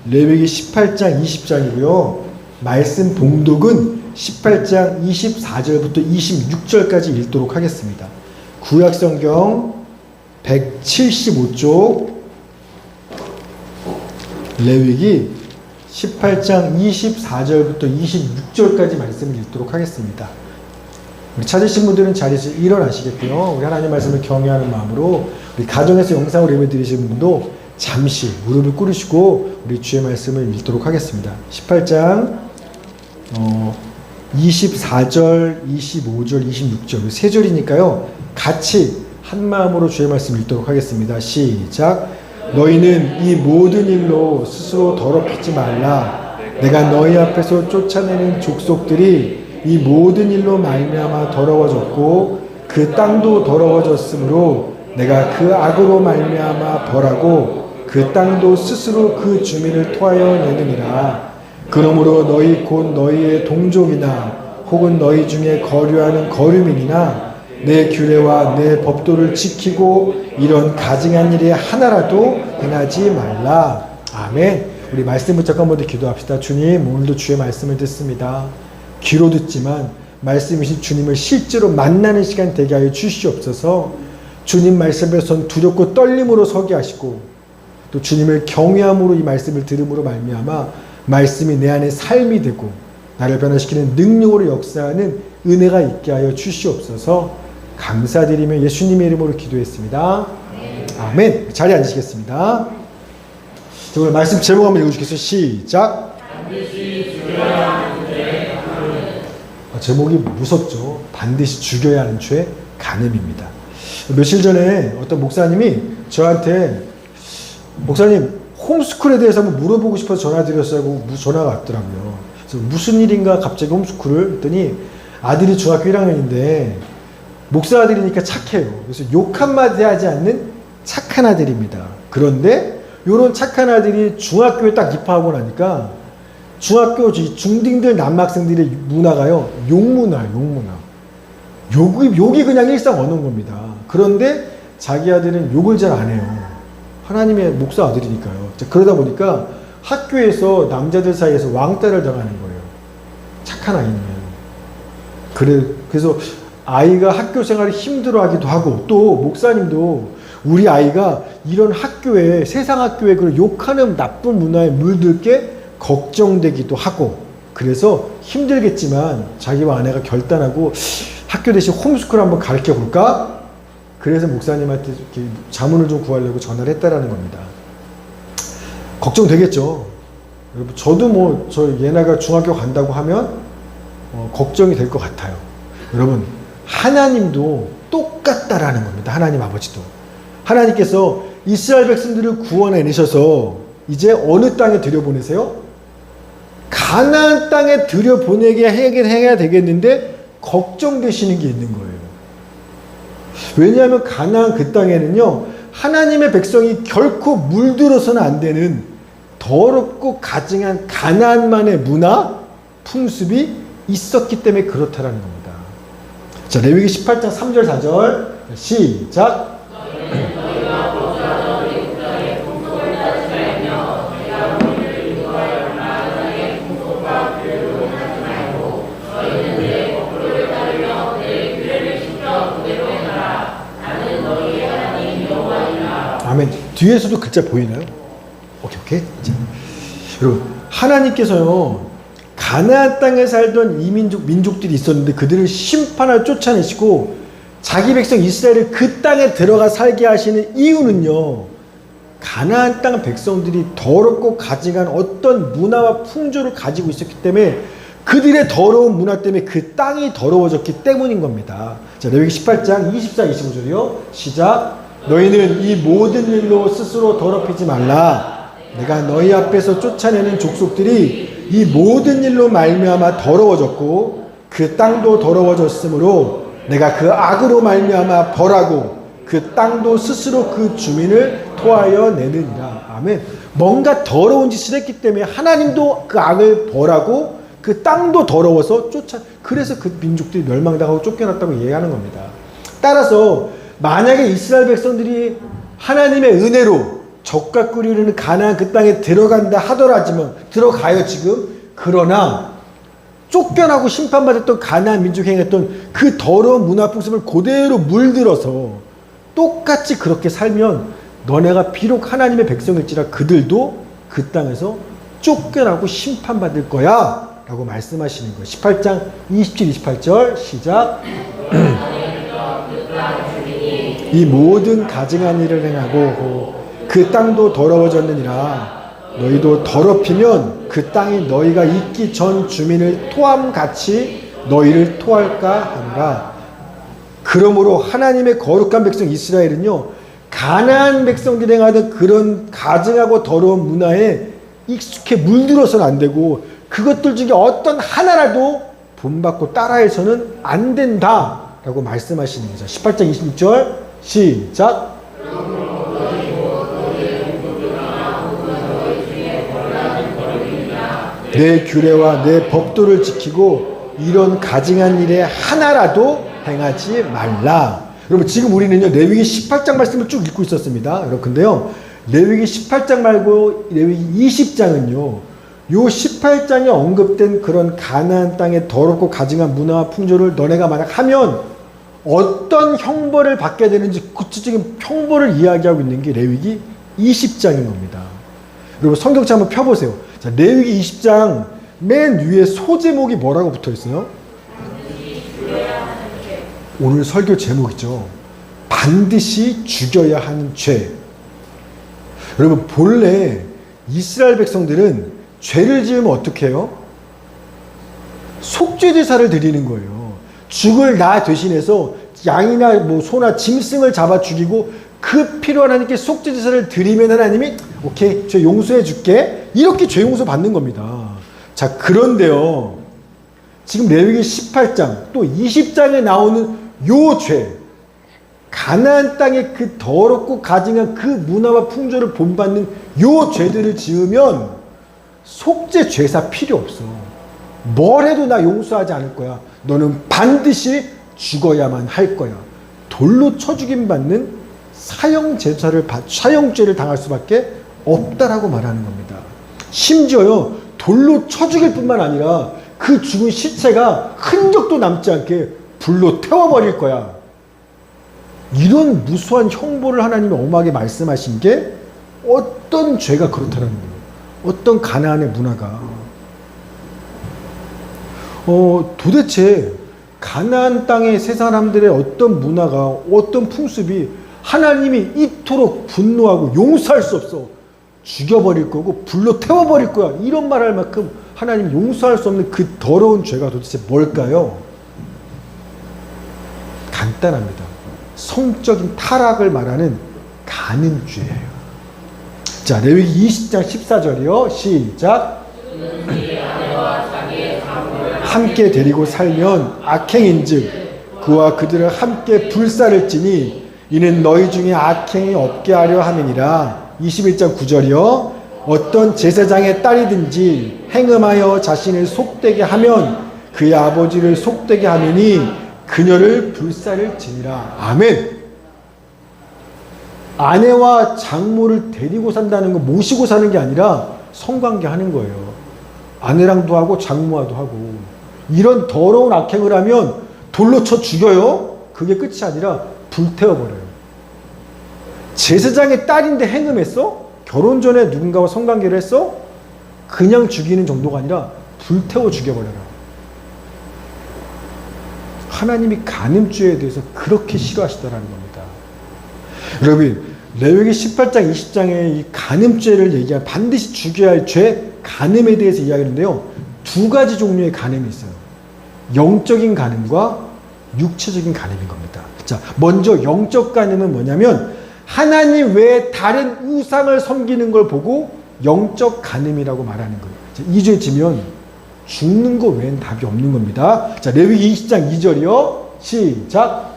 레위기 18장 20장이고요. 말씀 봉독은 18장 24절부터 26절까지 읽도록 하겠습니다. 구약성경 175쪽 레위기 18장 24절부터 26절까지 말씀을 읽도록 하겠습니다. 우리 찾으신 분들은 자리에서 일어나시겠고요. 우리 하나님 말씀을 경외하는 마음으로 우리 가정에서 영상을 예배 드리시는 분도 잠시 무릎을 꿇으시고 우리 주의 말씀을 읽도록 하겠습니다. 18장 24절, 25절, 26절 세 절이니까요. 같이 한 마음으로 주의 말씀 읽도록 하겠습니다. 시작. 너희는 이 모든 일로 스스로 더럽히지 말라. 내가 너희 앞에서 쫓아내는 족속들이 이 모든 일로 말미암아 더러워졌고 그 땅도 더러워졌으므로 내가 그 악으로 말미암아 벌하고 그 땅도 스스로 그 주민을 토하여 내느니라. 그러므로 너희 곧 너희의 동족이나 혹은 너희 중에 거류하는 거류민이나 내 규례와 내 법도를 지키고 이런 가증한 일이 하나라도 행하지 말라. 아멘. 우리 말씀 붙잡고 한번 더 기도합시다. 주님, 오늘도 주의 말씀을 듣습니다. 귀로 듣지만 말씀이신 주님을 실제로 만나는 시간 되게 하여 주시옵소서. 주님 말씀에 선 두렵고 떨림으로 서게 하시고 또 주님을 경외함으로 이 말씀을 들음으로 말미암아 말씀이 내 안에 삶이 되고 나를 변화시키는 능력으로 역사하는 은혜가 있게 하여 주시옵소서. 감사드리며 예수님의 이름으로 기도했습니다. 아멘. 자리에 앉으시겠습니다. 오늘 말씀 제목 한번 읽어주겠어요. 시작. 제목이 무섭죠. 반드시 죽여야 하는 죄, 간음입니다. 며칠 전에 어떤 목사님이 저한테 목사님 홈스쿨에 대해서 한번 물어보고 싶어서 전화드렸어요. 전화가 왔더라고요. 그래서 무슨 일인가 갑자기 홈스쿨을 했더니 아들이 중학교 1학년인데 목사 아들이니까 착해요. 그래서 욕 한마디 하지 않는 착한 아들입니다. 그런데 이런 착한 아들이 중학교에 딱 입학하고 나니까 중학교 중딩들 남학생들의 문화가요. 욕문화. 욕이 그냥 일상 언어인 겁니다. 그런데 자기 아들은 욕을 잘 안 해요. 하나님의 목사 아들이니까요. 그러다 보니까 학교에서 남자들 사이에서 왕따를 당하는 거예요. 착한 아이면. 그래서 아이가 학교 생활을 힘들어하기도 하고 또 목사님도 우리 아이가 이런 학교에 세상 학교에 그런 욕하는 나쁜 문화에 물들게 걱정되기도 하고 그래서 힘들겠지만 자기와 아내가 결단하고 학교 대신 홈스쿨 한번 가르쳐 볼까? 그래서 목사님한테 이렇게 자문을 좀 구하려고 전화를 했다라는 겁니다. 걱정되겠죠. 여러분 저도 저 얘네가 중학교 간다고 하면 걱정이 될 것 같아요. 여러분 하나님도 똑같다라는 겁니다. 하나님 아버지도. 하나님께서 이스라엘 백성들을 구원해내셔서 이제 어느 땅에 들여보내세요? 가나안 땅에 들여보내게 해야 되겠는데 걱정되시는 게 있는 거예요. 왜냐하면 가나안 그 땅에는요. 하나님의 백성이 결코 물들어서는 안 되는 더럽고 가증한 가나안만의 문화, 풍습이 있었기 때문에 그렇다라는 겁니다. 자, 레위기 18장 3절 4절 시작. 아멘. 뒤에서도 글자 보이나요? 오케이. 자, 여러분 하나님께서요. 가나안 땅에 살던 민족들이 있었는데 그들을 심판하여 쫓아내시고 자기 백성 이스라엘을 그 땅에 들어가 살게 하시는 이유는요. 가나안 땅 백성들이 더럽고 가증한 어떤 문화와 풍조를 가지고 있었기 때문에 그들의 더러운 문화 때문에 그 땅이 더러워졌기 때문인 겁니다. 자, 레위기 18장 24, 25절이요. 시작. 너희는 이 모든 일로 스스로 더럽히지 말라. 내가 너희 앞에서 쫓아내는 족속들이 이 모든 일로 말미암아 더러워졌고 그 땅도 더러워졌으므로 내가 그 악으로 말미암아 벌하고 그 땅도 스스로 그 주민을 토하여 내느니라. 아멘. 뭔가 더러운 짓을 했기 때문에 하나님도 그 악을 벌하고 그 땅도 더러워서 그래서 그 민족들이 멸망당하고 쫓겨났다고 이해하는 겁니다. 따라서 만약에 이스라엘 백성들이 하나님의 은혜로 젖과 꿀이 흐르는 가나안 그 땅에 들어간다 하더라지만 들어가요 지금. 그러나 쫓겨나고 심판받았던 가나안 민족이 행했던 그 더러운 문화 풍습을 그대로 물들어서 똑같이 그렇게 살면 너네가 비록 하나님의 백성일지라 그들도 그 땅에서 쫓겨나고 심판받을 거야 라고 말씀하시는 거예요. 18장 27, 28절 시작. 이 모든 가증한 일을 행하고 그 땅도 더러워졌느니라. 너희도 더럽히면 그 땅이 너희가 있기 전 주민을 토함같이 너희를 토할까 하노라. 그러므로 하나님의 거룩한 백성 이스라엘은요, 가나안 백성들이 행하던 그런 가증하고 더러운 문화에 익숙해 물들어서는 안 되고 그것들 중에 어떤 하나라도 본받고 따라해서는 안 된다라고 말씀하시는 거죠. 18장 26절 시작. 내 규례와 내 법도를 지키고 이런 가증한 일에 하나라도 행하지 말라. 여러분 지금 우리는요 레위기 18장 말씀을 쭉 읽고 있었습니다. 여러분 근데요 레위기 18장 말고 레위기 20장은요 요 18장에 언급된 그런 가나안 땅의 더럽고 가증한 문화와 풍조를 너네가 만약 하면 어떤 형벌을 받게 되는지 구체적인 형벌을 이야기하고 있는 게 레위기 20장인 겁니다. 여러분 성경책 한번 펴보세요. 자, 레위기 20장 맨 위에 소제목이 뭐라고 붙어 있어요? 오늘 설교 제목이죠. 반드시 죽여야 하는 죄. 여러분 본래 이스라엘 백성들은 죄를 지으면 어떻게 해요? 속죄제사를 드리는 거예요. 죽을 나 대신해서 양이나 뭐 소나 짐승을 잡아 죽이고 그 피로 하나님께 속죄제사를 드리면 하나님이 오케이 죄 용서해 줄게 이렇게 죄 용서 받는 겁니다. 자 그런데요 지금 레위기 18장 또 20장에 나오는 요 죄 가나안 땅의 그 더럽고 가증한 그 문화와 풍조를 본받는 요 죄들을 지으면 속죄 제사 필요 없어. 뭘 해도 나 용서하지 않을 거야. 너는 반드시 죽어야만 할 거야. 돌로 쳐 죽임 받는 사형죄를 당할 수밖에 없다라고 말하는 겁니다. 심지어요 돌로 쳐 죽일 뿐만 아니라 그 죽은 시체가 흔적도 남지 않게 불로 태워버릴 거야. 이런 무수한 형벌을 하나님이 엄하게 말씀하신 게 어떤 죄가 그렇다는 거예요. 어떤 가나안의 문화가 도대체 가나안 땅의 세 사람들의 어떤 문화가 어떤 풍습이 하나님이 이토록 분노하고 용서할 수 없어 죽여버릴 거고 불로 태워버릴 거야 이런 말할 만큼 하나님 용서할 수 없는 그 더러운 죄가 도대체 뭘까요? 간단합니다. 성적인 타락을 말하는 간음죄예요. 자, 레위기 20장 14절이요. 시작. 함께 데리고 살면 악행인즉 그와 그들을 함께 불살을지니 이는 너희 중에 악행이 없게 하려 함이니라. 21장 9절이요. 어떤 제사장의 딸이든지 행음하여 자신을 속되게 하면 그의 아버지를 속되게 하느니 그녀를 불살을지니라. 아멘. 아내와 장모를 데리고 산다는 건 모시고 사는 게 아니라 성관계 하는 거예요. 아내랑도 하고 장모와도 하고. 이런 더러운 악행을 하면 돌로 쳐 죽여요. 그게 끝이 아니라 불태워버려요. 제사장의 딸인데 행음했어? 결혼 전에 누군가와 성관계를 했어? 그냥 죽이는 정도가 아니라 불태워 죽여버려라. 하나님이 간음죄에 대해서 그렇게 싫어하시더라는 겁니다. 여러분 레위기 18장 20장에 이 간음죄를 얘기한 반드시 죽여야 할 죄 간음에 대해서 이야기하는데요. 두 가지 종류의 간음이 있어요. 영적인 간음과 육체적인 간음인 겁니다. 자, 먼저 영적 간음은 뭐냐면 하나님 외에 다른 우상을 섬기는 걸 보고 영적 간음이라고 말하는 거예요. 이 죄 지면 죽는 거 외엔 답이 없는 겁니다. 자, 레위기 20장 2절이요. 시작.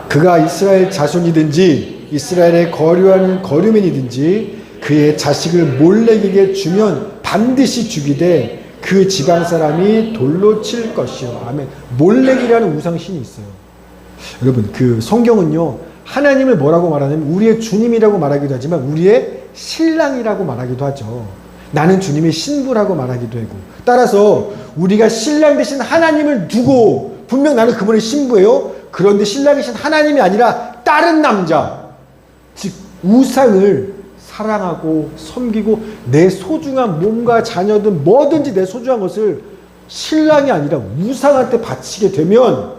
그가 이스라엘 자손이든지 이스라엘의 거류하는 거류민이든지 그의 자식을 몰렉에게 주면 반드시 죽이되 그 지방 사람이 돌로 칠 것이요. 아멘. 몰렉이라는 우상신이 있어요. 여러분 그 성경은요 하나님을 뭐라고 말하냐면 우리의 주님이라고 말하기도 하지만 우리의 신랑이라고 말하기도 하죠. 나는 주님의 신부라고 말하기도 하고. 따라서 우리가 신랑 대신 하나님을 두고 분명 나는 그분의 신부예요. 그런데 신랑이신 하나님이 아니라 다른 남자, 즉 우상을 사랑하고 섬기고 내 소중한 몸과 자녀든 뭐든지 내 소중한 것을 신랑이 아니라 우상한테 바치게 되면,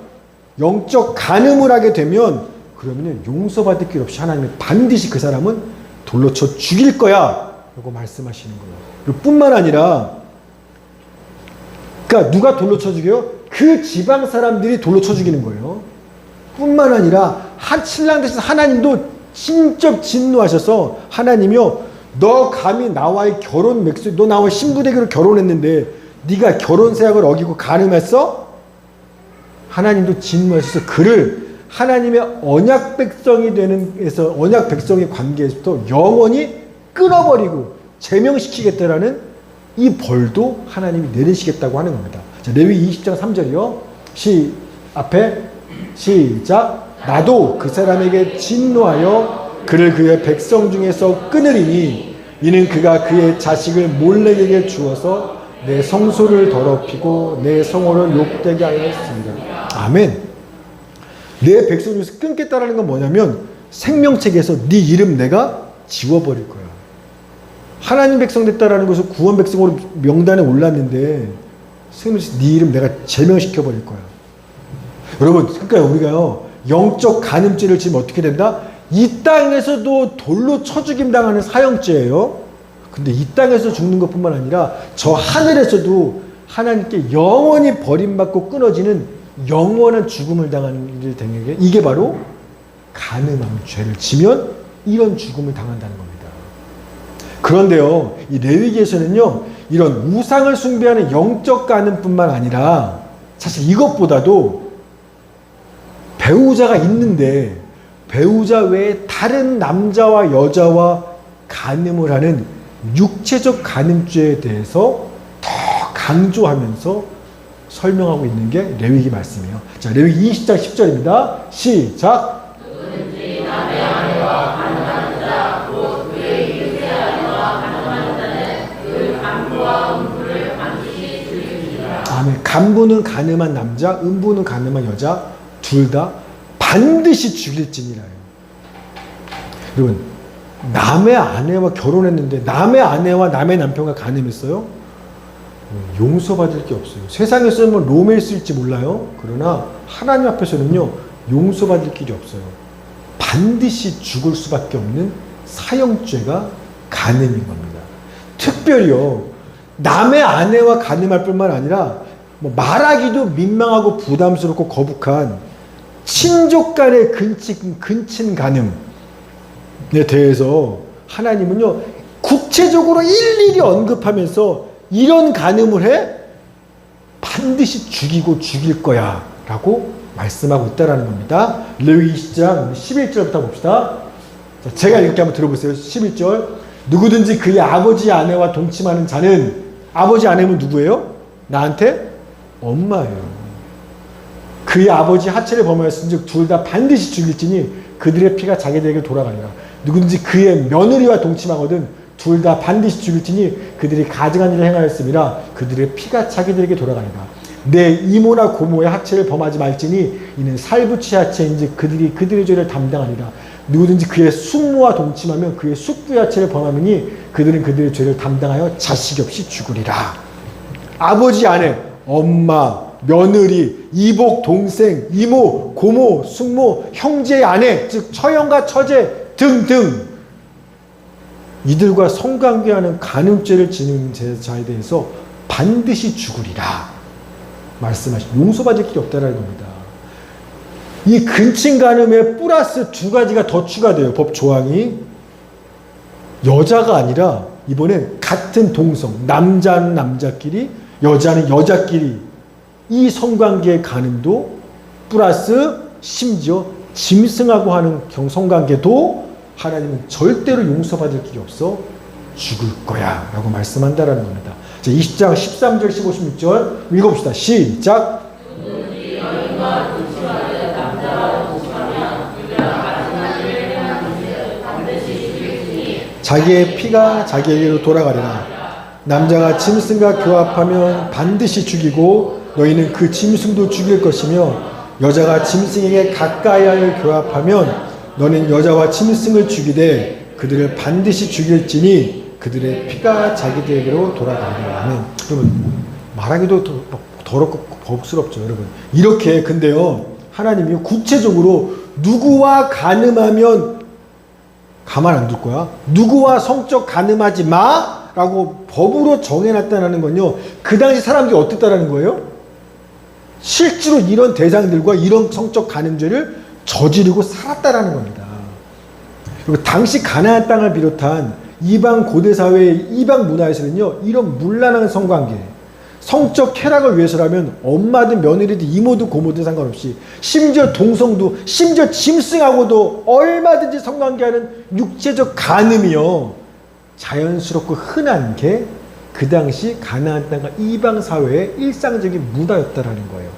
영적 간음을 하게 되면, 그러면 용서받을 길 없이 하나님이 반드시 그 사람은 돌로 쳐 죽일 거야 라고 말씀하시는 거예요. 뿐만 아니라, 그러니까 누가 돌로 쳐 죽여요? 그 지방 사람들이 돌로 쳐 죽이는 거예요. 뿐만 아니라 신랑 대신 하나님도 진짜 진노하셔서 하나님이요, 너 감히 나와의 결혼 맥수, 너 나와 신부되기로 결혼했는데 네가 결혼 세약을 어기고 간음했어? 하나님도 진노하셔서 그를 하나님의 언약 백성이 언약 백성의 관계에서부터 영원히 끊어버리고 제명시키겠다라는 이 벌도 하나님이 내리시겠다고 하는 겁니다. 자, 레위 20장 3절이요. 앞에 시작. 나도 그 사람에게 진노하여 그를 그의 백성 중에서 끊으리니 이는 그가 그의 자식을 몰렉에게 주어서 내 성소를 더럽히고 내 성호를 욕되게 하였습니다. 아멘. 내 백성 중에서 끊겠다라는 건 뭐냐면 생명책에서 네 이름 내가 지워버릴 거야. 하나님 백성 됐다라는 것을 구원 백성으로 명단에 올랐는데 생명책 네 이름 내가 제명시켜버릴 거야. 여러분, 그러니까 우리가요, 영적 간음죄를 지금 어떻게 된다? 이 땅에서도 돌로 쳐 죽임 당하는 사형죄예요. 근데 이 땅에서 죽는 것뿐만 아니라 저 하늘에서도 하나님께 영원히 버림받고 끊어지는 영원한 죽음을 당하는 일을 당하게, 이게 바로 간음한 죄를 지면 이런 죽음을 당한다는 겁니다. 그런데요, 이 레위기에서는요, 이런 우상을 숭배하는 영적 간음뿐만 아니라 사실 이것보다도 배우자가 있는데 배우자 외에 다른 남자와 여자와 간음을 하는 육체적 간음죄에 대해서 더 강조하면서 설명하고 있는 게 레위기 말씀이에요. 자, 레위기 20장 10절입니다. 시작. 누구든지 남의 아내와 간음하는 자, 곧 그의 이웃의 아내와 간음하는 자는 그 간부와 음부를 반드시 죽이리라. 아멘. 간부는 간음한 남자, 음부는 간음한 여자, 둘 다 반드시 죽일지니라요. 여러분, 남의 아내와 결혼했는데 남의 아내와 남의 남편과 간음했어요? 용서받을 게 없어요. 세상에서는 로맨스일지 몰라요. 그러나 하나님 앞에서는요, 용서받을 길이 없어요. 반드시 죽을 수밖에 없는 사형죄가 간음인 겁니다. 특별히요, 남의 아내와 간음할 뿐만 아니라 말하기도 민망하고 부담스럽고 거북한 친족 간의 근친 간음에 대해서 하나님은요, 구체적으로 일일이 언급하면서 이런 간음을 해? 반드시 죽이고 죽일 거야 라고 말씀하고 있다는 겁니다. 레위 20장 11절부터 봅시다. 자, 제가 이렇게 한번 들어보세요. 11절. 누구든지 그의 아버지 아내와 동침하는 자는, 아버지 아내면 누구예요? 나한테? 엄마예요. 그의 아버지 하체를 범하였은즉 둘 다 반드시 죽일지니 그들의 피가 자기들에게 돌아가리라. 누구든지 그의 며느리와 동침하거든 둘 다 반드시 죽일지니 그들이 가증한 일을 행하였음이라 그들의 피가 자기들에게 돌아가리라. 내 이모나 고모의 하체를 범하지 말지니 이는 살부치 하체인즉 그들이 그들의 죄를 담당하리라. 누구든지 그의 숙모와 동침하면 그의 숙부의 하체를 범하니 그들은 그들의 죄를 담당하여 자식이 없이 죽으리라. 아버지, 아내, 엄마, 며느리, 이복, 동생, 이모, 고모, 숙모, 형제의 아내, 즉 처형과 처제 등등 이들과 성관계하는 간음죄를 지는 자에 대해서 반드시 죽으리라 말씀하신, 용서받을 길이 없다라는 겁니다. 이 근친 간음에 플러스 두 가지가 더 추가돼요. 법 조항이. 여자가 아니라 이번엔 같은 동성, 남자는 남자끼리, 여자는 여자끼리 이 성관계의 간음도 플러스 심지어 짐승하고 하는 성관계도 하나님은 절대로 용서받을 길이 없어 죽을 거야 라고 말씀한다라는 겁니다. 자, 20장 13절 15, 16절 읽어봅시다. 시작. 자기의 피가 자기에게로 돌아가리라. 남자가 짐승과 교합하면 반드시 죽이고 너희는 그 짐승도 죽일 것이며 여자가 짐승에게 가까이하여 교합하면 너는 여자와 짐승을 죽이되 그들을 반드시 죽일지니 그들의 피가 자기들에게로 돌아가리라. 아멘. 여러분 말하기도 더럽고 법스럽죠, 여러분. 이렇게 근데요 하나님이 구체적으로 누구와 간음하면 가만 안 둘 거야. 누구와 성적 간음하지 마 라고 법으로 정해놨다는 건요, 그 당시 사람들이 어땠다라는 거예요? 실제로 이런 대상들과 이런 성적 간음죄를 저지르고 살았다라는 겁니다. 그리고 당시 가나안 땅을 비롯한 이방 고대사회의 이방 문화에서는요, 이런 문란한 성관계, 성적 쾌락을 위해서라면 엄마든 며느리든 이모든 고모든 상관없이 심지어 동성도 심지어 짐승하고도 얼마든지 성관계하는 육체적 간음이요, 자연스럽고 흔한 게 그 당시 가나안 땅과 이방 사회의 일상적인 문화였다라는 거예요.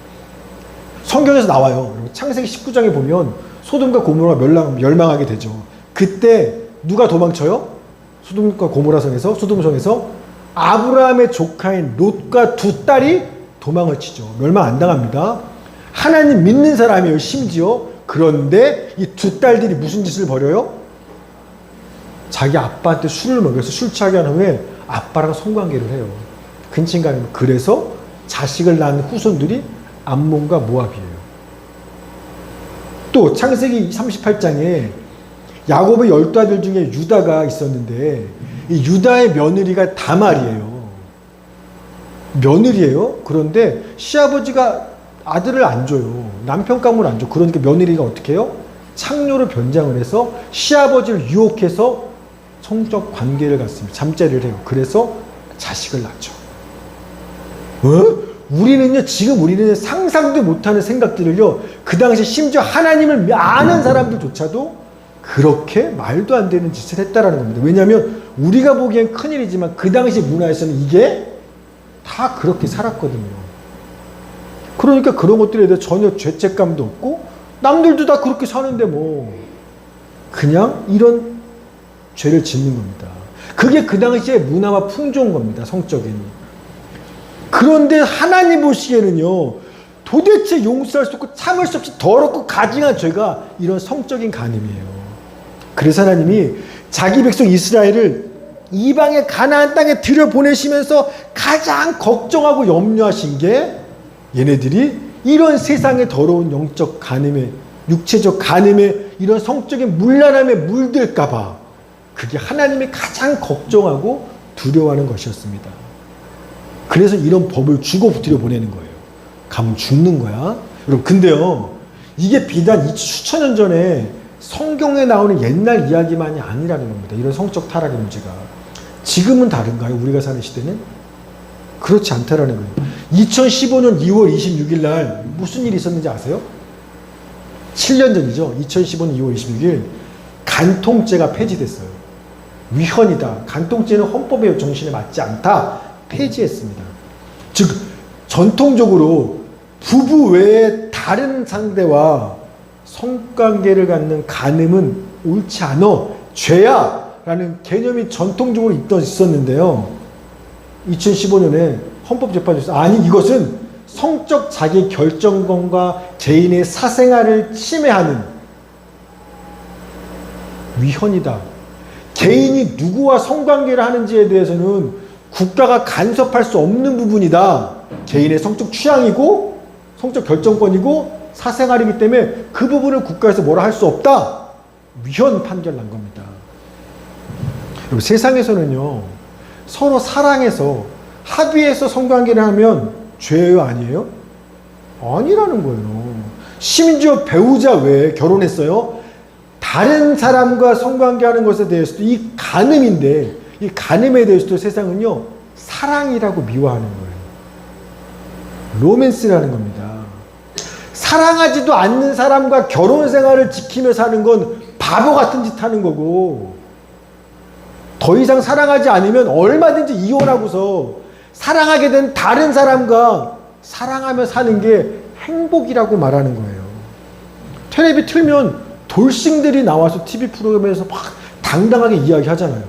성경에서 나와요. 창세기 19장에 보면 소돔과 고모라가 멸망하게 되죠. 그때 누가 도망쳐요? 소돔과 고모라 성에서, 소돔 성에서 아브라함의 조카인 롯과 두 딸이 도망을 치죠. 멸망 안 당합니다. 하나님 믿는 사람이에요, 심지어. 그런데 이 두 딸들이 무슨 짓을 벌여요? 자기 아빠한테 술을 먹여서 술 취하게 한 후에 아빠랑 성관계를 해요. 근친간음. 그래서 자식을 낳은 후손들이 암몬과 모압이에요. 또 창세기 38장에 야곱의 12아들 중에 유다가 있었는데 이 유다의 며느리가 다말이에요. 며느리예요. 그런데 시아버지가 아들을 안 줘요. 남편감을 안 줘. 그러니까 며느리가 어떻게 해요? 창녀로 변장을 해서 시아버지를 유혹해서 성적 관계를 갖습니다. 잠자리를 해요. 그래서 자식을 낳죠. 우리는요, 지금 우리는 상상도 못하는 생각들을요, 그 당시 심지어 하나님을 아는 사람들조차도 그렇게 말도 안 되는 짓을 했다라는 겁니다. 왜냐하면 우리가 보기엔 큰일이지만 그 당시 문화에서는 이게 다 그렇게 살았거든요. 그러니까 그런 것들에 대해 전혀 죄책감도 없고 남들도 다 그렇게 사는데 뭐 그냥 이런 죄를 짓는 겁니다. 그게 그 당시의 문화와 풍조인 겁니다. 성적인. 그런데 하나님 보시기에는요, 도대체 용서할 수 없고 참을 수 없이 더럽고 가증한 죄가 이런 성적인 간음이에요. 그래서 하나님이 자기 백성 이스라엘을 이방의 가나안 땅에 들여보내시면서 가장 걱정하고 염려하신 게 얘네들이 이런 세상의 더러운 영적 간음에, 육체적 간음에, 이런 성적인 문란함에 물들까 봐 그게 하나님이 가장 걱정하고 두려워하는 것이었습니다. 그래서 이런 법을 주고 들여보내는 거예요. 가면 죽는 거야. 여러분, 근데요, 이게 비단 수천 년 전에 성경에 나오는 옛날 이야기만이 아니라는 겁니다. 이런 성적 타락의 문제가. 지금은 다른가요? 우리가 사는 시대는? 그렇지 않다라는 거예요. 2015년 2월 26일 날 무슨 일이 있었는지 아세요? 7년 전이죠. 2015년 2월 26일 간통죄가 폐지됐어요. 위헌이다. 간통죄는 헌법의 정신에 맞지 않다. 폐지했습니다. 즉 전통적으로 부부 외에 다른 상대와 성관계를 갖는 간음은 옳지 않아. 죄야. 라는 개념이 전통적으로 있었는데요. 2015년에 헌법재판소에서 아니 이것은 성적 자기 결정권과 개인의 사생활을 침해하는 위헌이다. 개인이 누구와 성관계를 하는지에 대해서는 국가가 간섭할 수 없는 부분이다. 개인의 성적 취향이고 성적 결정권이고 사생활이기 때문에 그 부분을 국가에서 뭐라 할 수 없다. 위헌 판결 난 겁니다. 여러분, 세상에서는요, 서로 사랑해서 합의해서 성관계를 하면 죄예요, 아니에요? 아니라는 거예요. 심지어 배우자 외에 결혼했어요. 다른 사람과 성관계하는 것에 대해서도 이 간음인데, 이 간음에 대해서도 세상은요, 사랑이라고 미화하는 거예요. 로맨스라는 겁니다. 사랑하지도 않는 사람과 결혼 생활을 지키며 사는 건 바보 같은 짓 하는 거고, 더 이상 사랑하지 않으면 얼마든지 이혼하고서 사랑하게 된 다른 사람과 사랑하며 사는 게 행복이라고 말하는 거예요. 텔레비 틀면 돌싱들이 나와서 TV 프로그램에서 막 당당하게 이야기하잖아요.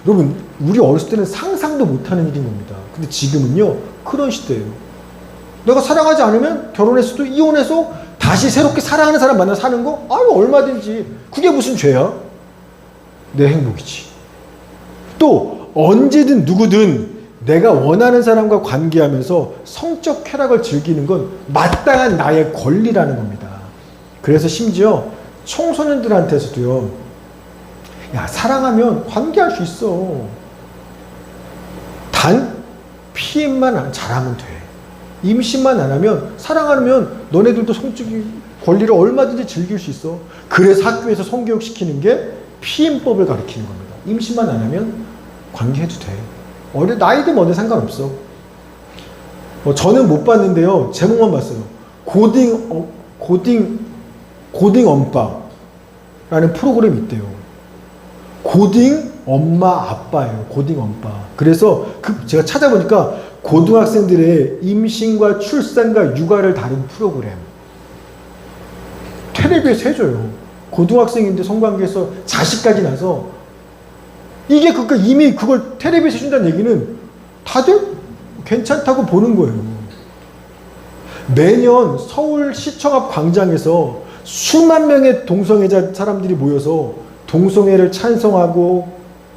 여러분, 우리 어렸을 때는 상상도 못하는 일인 겁니다. 근데 지금은요, 그런 시대예요. 내가 사랑하지 않으면 결혼했어도 이혼해서 다시 새롭게 사랑하는 사람 만나 사는 거? 아유, 얼마든지. 그게 무슨 죄야? 내 행복이지. 또 언제든 누구든 내가 원하는 사람과 관계하면서 성적 쾌락을 즐기는 건 마땅한 나의 권리라는 겁니다. 그래서 심지어 청소년들한테서도요, 야, 사랑하면 관계할 수 있어. 단 피임만 잘하면 돼. 임신만 안 하면, 사랑하면 너네들도 성적인 권리를 얼마든지 즐길 수 있어. 그래서 학교에서 성교육 시키는 게 피임법을 가르치는 겁니다. 임신만 안 하면 관계해도 돼. 나이든 뭐든 상관없어. 저는 못 봤는데요, 제목만 봤어요. 고딩 엄빠라는 프로그램이 있대요. 고딩 엄마 아빠예요. 고딩 엄빠. 그래서 제가 찾아보니까 고등학생들의 임신과 출산과 육아를 다룬 프로그램. 텔레비에서 해줘요. 고등학생인데 성관계에서 자식까지 나서, 이게 그러니까 이미 그걸 텔레비에서 해준다는 얘기는 다들 괜찮다고 보는 거예요. 매년 서울시청 앞 광장에서 수만 명의 동성애자 사람들이 모여서 동성애를 찬성하고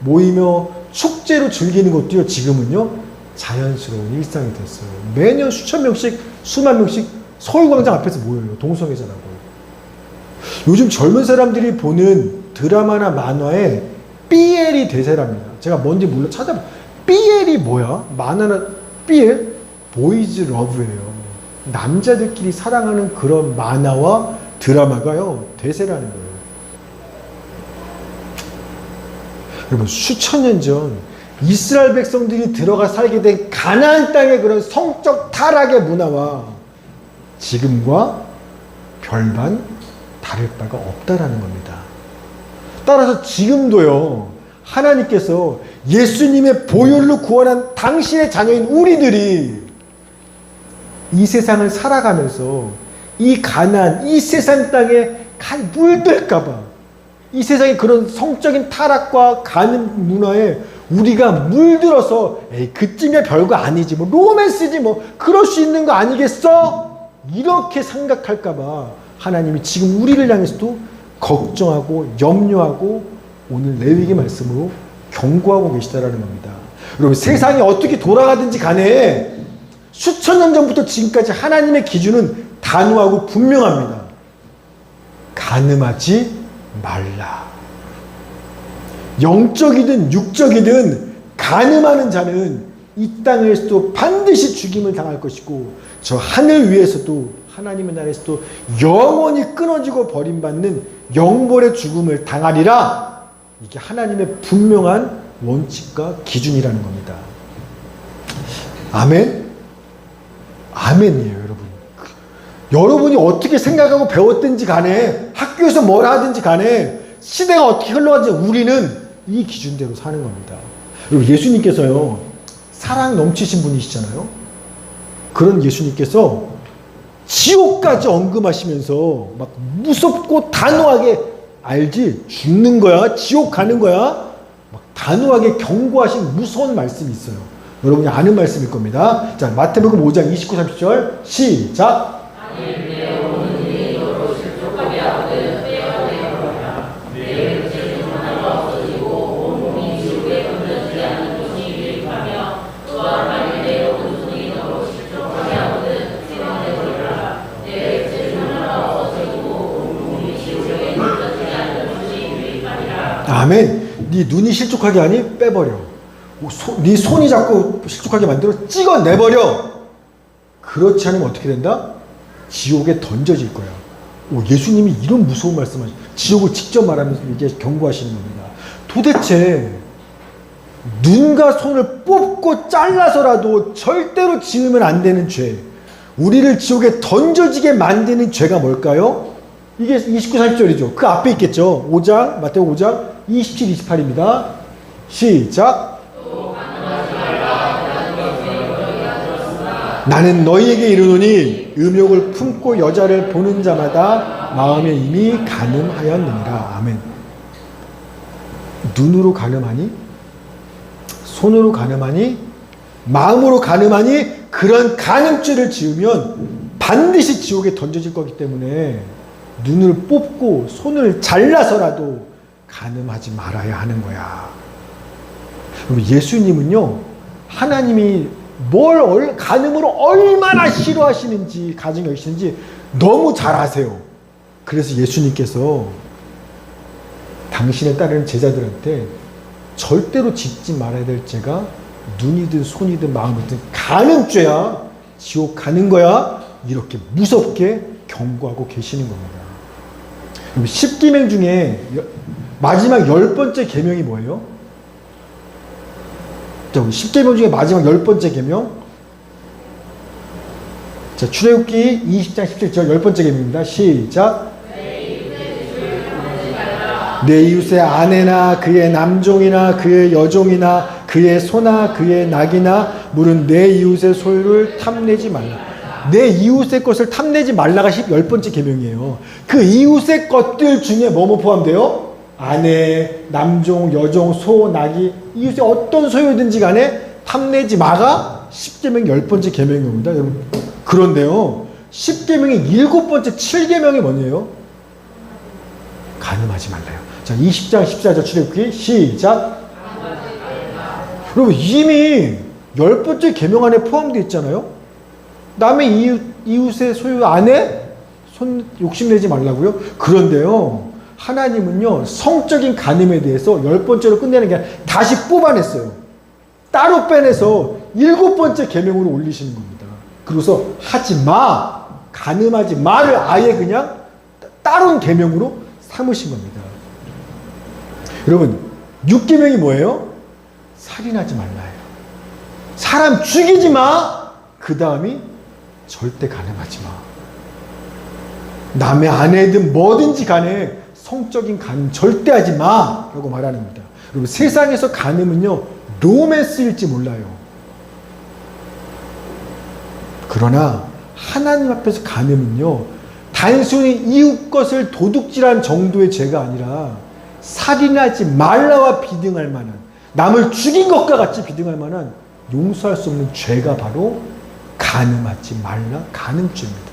모이며 축제로 즐기는 것도요, 지금은요, 자연스러운 일상이 됐어요. 매년 수천 명씩, 수만 명씩 서울광장 앞에서 모여요. 동성애자라고. 요즘 젊은 사람들이 보는 드라마나 만화에 BL이 대세랍니다. 제가 뭔지 몰라 찾아봐. BL이 뭐야? 만화나 BL? 보이즈 러브예요. 남자들끼리 사랑하는 그런 만화와 드라마가요, 대세라는 거예요. 여러분, 수천 년 전 이스라엘 백성들이 들어가 살게 된 가나안 땅의 그런 성적 타락의 문화와 지금과 별반 다를 바가 없다라는 겁니다. 따라서 지금도요, 하나님께서 예수님의 보혈로 구원한 당신의 자녀인 우리들이 이 세상을 살아가면서 이 가나안, 이 세상 땅에 물들까봐, 이 세상의 그런 성적인 타락과 가는 문화에 우리가 물들어서 에이, 그쯤이야 별거 아니지, 뭐 로맨스지, 뭐 그럴 수 있는 거 아니겠어? 이렇게 생각할까봐 하나님이 지금 우리를 향해서도 걱정하고 염려하고 오늘 레위기 말씀으로 경고하고 계시다라는 겁니다. 여러분, 세상이 어떻게 돌아가든지 간에 수천 년 전부터 지금까지 하나님의 기준은 단호하고 분명합니다. 간음하지 말라. 영적이든 육적이든 간음하는 자는 이 땅에서도 반드시 죽임을 당할 것이고, 저 하늘 위에서도 하나님의 나라에서도 영원히 끊어지고 버림받는 영벌의 죽음을 당하리라. 이게 하나님의 분명한 원칙과 기준이라는 겁니다. 아멘? 아멘이에요, 여러분. 여러분이 어떻게 생각하고 배웠든지 간에, 학교에서 뭘 하든지 간에, 시대가 어떻게 흘러가든지 우리는 이 기준대로 사는 겁니다. 그리고 예수님께서요, 사랑 넘치신 분이시잖아요. 그런 예수님께서 지옥까지 언급하시면서 막 무섭고 단호하게, 알지? 죽는 거야? 지옥 가는 거야? 막 단호하게 경고하신 무서운 말씀이 있어요. 여러분이 아는 말씀일 겁니다. 자, 마태복음 5장 29, 30절 시작. 아멘. 네 눈이 실족하게 하니 빼버려. 네 손이 자꾸 실족하게 만들어 찍어내버려. 그렇지 않으면 어떻게 된다? 지옥에 던져질 거야. 예수님이 이런 무서운 말씀을, 지옥을 직접 말하면서 이제 경고하시는 겁니다. 도대체 눈과 손을 뽑고 잘라서라도 절대로 지으면 안 되는 죄, 우리를 지옥에 던져지게 만드는 죄가 뭘까요? 이게 29, 30절이죠. 그 앞에 있겠죠. 5장, 마태복음 5장 27, 28입니다. 시작. 나는 너희에게 이르노니 음욕을 품고 여자를 보는 자마다 마음에 이미 간음하였느니라. 아멘. 눈으로 간음하니 손으로 가늠하니 마음으로 가늠하니 그런 간음죄를 지으면 반드시 지옥에 던져질 거기 때문에 눈을 뽑고 손을 잘라서라도 간음하지 말아야 하는 거야. 예수님은요, 하나님이 뭘 간음으로 얼마나 싫어하시는지, 가증 여기시는지 너무 잘 아세요. 그래서 예수님께서 당신의 따르는 제자들한테 절대로 짓지 말아야 될 죄가 눈이든 손이든 마음이든 간음죄야. 지옥 가는 거야. 이렇게 무섭게 경고하고 계시는 겁니다. 10계명 중에 마지막 10번째 계명이 뭐예요? 10계명 중에 마지막 10번째 계명. 자, 출애굽기 20장 17절 10번째 계명입니다. 시작. 내 이웃의 아내나 그의 남종이나 그의 여종이나 그의 소나 그의 낙이나 물은 내 이웃의 소유를 탐내지 말라. 내 이웃의 것을 탐내지 말라가 10번째 계명이에요. 그 이웃의 것들 중에 뭐뭐 포함돼요? 아내, 남종, 여종, 소, 낙이 이웃의 어떤 소유든지 간에 탐내지 마가 10계명 10번째 계명인 겁니다. 여러분. 그런데요. 10계명의 7번째 7계명이 뭐예요? 간음하지 말라요. 자, 20장 14절 출애굽기 시작. 여러분, 이미 10번째 계명 안에 포함되어 있잖아요. 남의 이웃의 소유 안에 손 욕심내지 말라고요. 그런데요, 하나님은요, 성적인 간음에 대해서 10번째로 끝내는 게 아니라 다시 뽑아냈어요. 따로 빼내서 7번째 계명으로 올리시는 겁니다. 그래서 하지 마, 간음하지 마를 아예 그냥 다른 계명으로 삼으신 겁니다. 여러분, 6계명이 뭐예요? 살인하지 말라예요. 사람 죽이지 마. 그 다음이 절대 간음하지 마. 남의 아내든 뭐든지 간에 성적인 간음 절대 하지 마 라고 말하는 겁니다. 여러분, 세상에서 간음은요, 로맨스일지 몰라요. 그러나 하나님 앞에서 간음은요, 단순히 이웃 것을 도둑질한 정도의 죄가 아니라 살인하지 말라와 비등할 만한, 남을 죽인 것과 같이 비등할 만한 용서할 수 없는 죄가 바로 간음하지 말라, 간음죄입니다.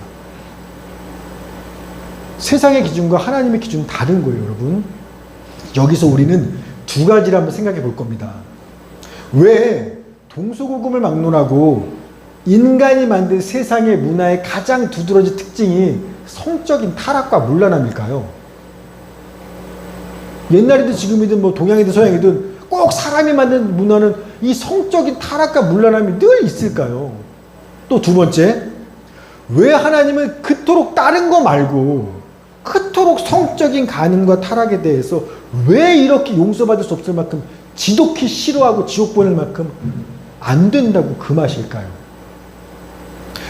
세상의 기준과 하나님의 기준은 다른 거예요, 여러분. 여기서 우리는 두 가지를 한번 생각해 볼 겁니다. 왜 동서고금을 막론하고 인간이 만든 세상의 문화의 가장 두드러진 특징이 성적인 타락과 문란함일까요? 옛날이든 지금이든 뭐 동양이든 서양이든 꼭 사람이 만든 문화는 이 성적인 타락과 문란함이 늘 있을까요? 또 두 번째, 왜 하나님은 그토록 다른 거 말고 그토록 성적인 간음과 타락에 대해서 왜 이렇게 용서받을 수 없을 만큼 지독히 싫어하고 지옥 보낼 만큼 안 된다고 금하실까요?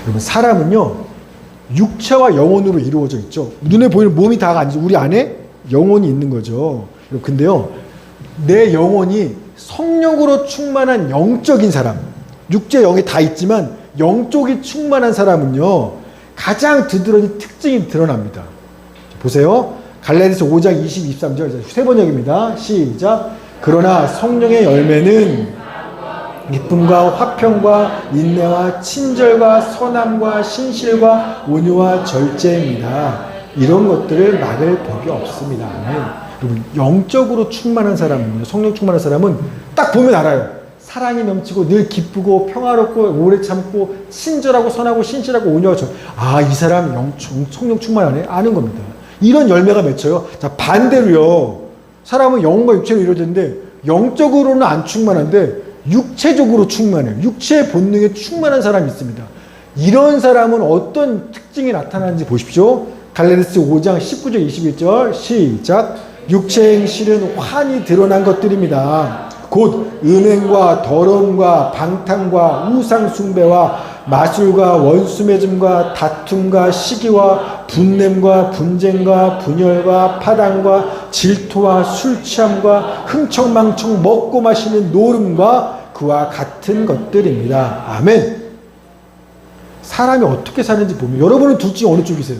여러분, 사람은요, 육체와 영혼으로 이루어져 있죠. 눈에 보이는 몸이 다가 아니죠. 우리 안에 영혼이 있는 거죠. 근데요, 내 영혼이 성령으로 충만한 영적인 사람, 육체 영이 다 있지만 영적이 충만한 사람은요, 가장 두드러진 특징이 드러납니다. 보세요. 갈라디아서 5장 20, 23절 세 번역입니다. 시작. 그러나 성령의 열매는 기쁨과 화평과 인내와 친절과 선함과 신실과 온유와 절제입니다. 이런 것들을 막을 법이 없습니다. 여러분, 영적으로 충만한 사람은요, 성령 충만한 사람은 딱 보면 알아요. 사랑이 넘치고 늘 기쁘고 평화롭고 오래 참고 친절하고 선하고 신실하고 온유하고 이 사람 성령 충만하네, 아는 겁니다. 이런 열매가 맺혀요. 자, 반대로요, 사람은 영혼과 육체로 이루어지는데 영적으로는 안 충만한데 육체적으로 충만해요. 육체의 본능에 충만한 사람이 있습니다. 이런 사람은 어떤 특징이 나타나는지 보십시오. 갈라디아서 5장 19절 21절 시작. 육체의 행실은 환히 드러난 것들입니다. 곧 음행과 더러움과 방탕과 우상 숭배와 마술과 원수 맺음과 다툼과 시기와 분냄과 분쟁과 분열과 파당과 질투와 술 취함과 흥청망청 먹고 마시는 노름과 그와 같은 것들입니다. 아멘. 사람이 어떻게 사는지 보면, 여러분은 둘 중에 어느 쪽이세요?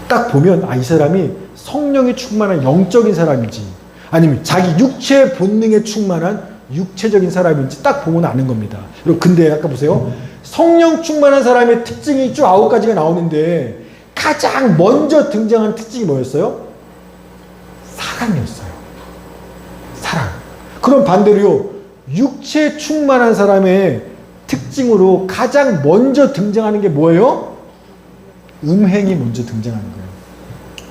딱 보면 이 사람이 성령이 충만한 영적인 사람인지 아니면 자기 육체의 본능에 충만한 육체적인 사람인지 딱 보면 아는 겁니다. 여러분, 근데 아까 보세요. 성령 충만한 사람의 특징이 쭉 9가지가 나오는데 가장 먼저 등장한 특징이 뭐였어요? 사랑이었어요. 사랑. 그럼 반대로요, 육체에 충만한 사람의 특징으로 가장 먼저 등장하는 게 뭐예요? 음행이 먼저 등장하는 거예요.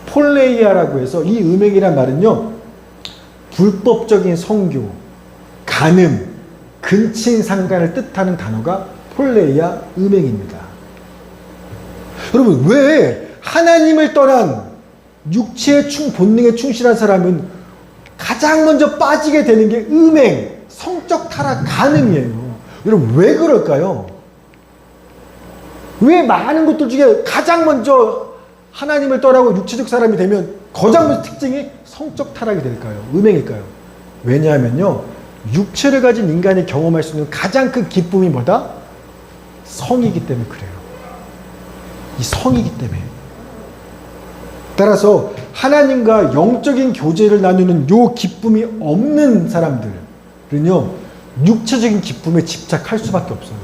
폴레이아라고 해서 이 음행이란 말은요, 불법적인 성교, 간음, 근친상간을 뜻하는 단어가 폴레이아 음행입니다. 여러분, 왜 하나님을 떠난 육체의 본능에 충실한 사람은 가장 먼저 빠지게 되는 게 음행, 성적 타락, 간음이에요. 여러분, 왜 그럴까요? 왜 많은 것들 중에 가장 먼저 하나님을 떠나고 육체적 사람이 되면 가장 먼저 특징이 성적 타락이 될까요? 음행일까요? 왜냐하면요, 육체를 가진 인간이 경험할 수 있는 가장 큰 기쁨이 뭐다? 성이기 때문에 그래요. 이 성이기 때문에. 따라서 하나님과 영적인 교제를 나누는 요 기쁨이 없는 사람들은요, 육체적인 기쁨에 집착할 수밖에 없어요.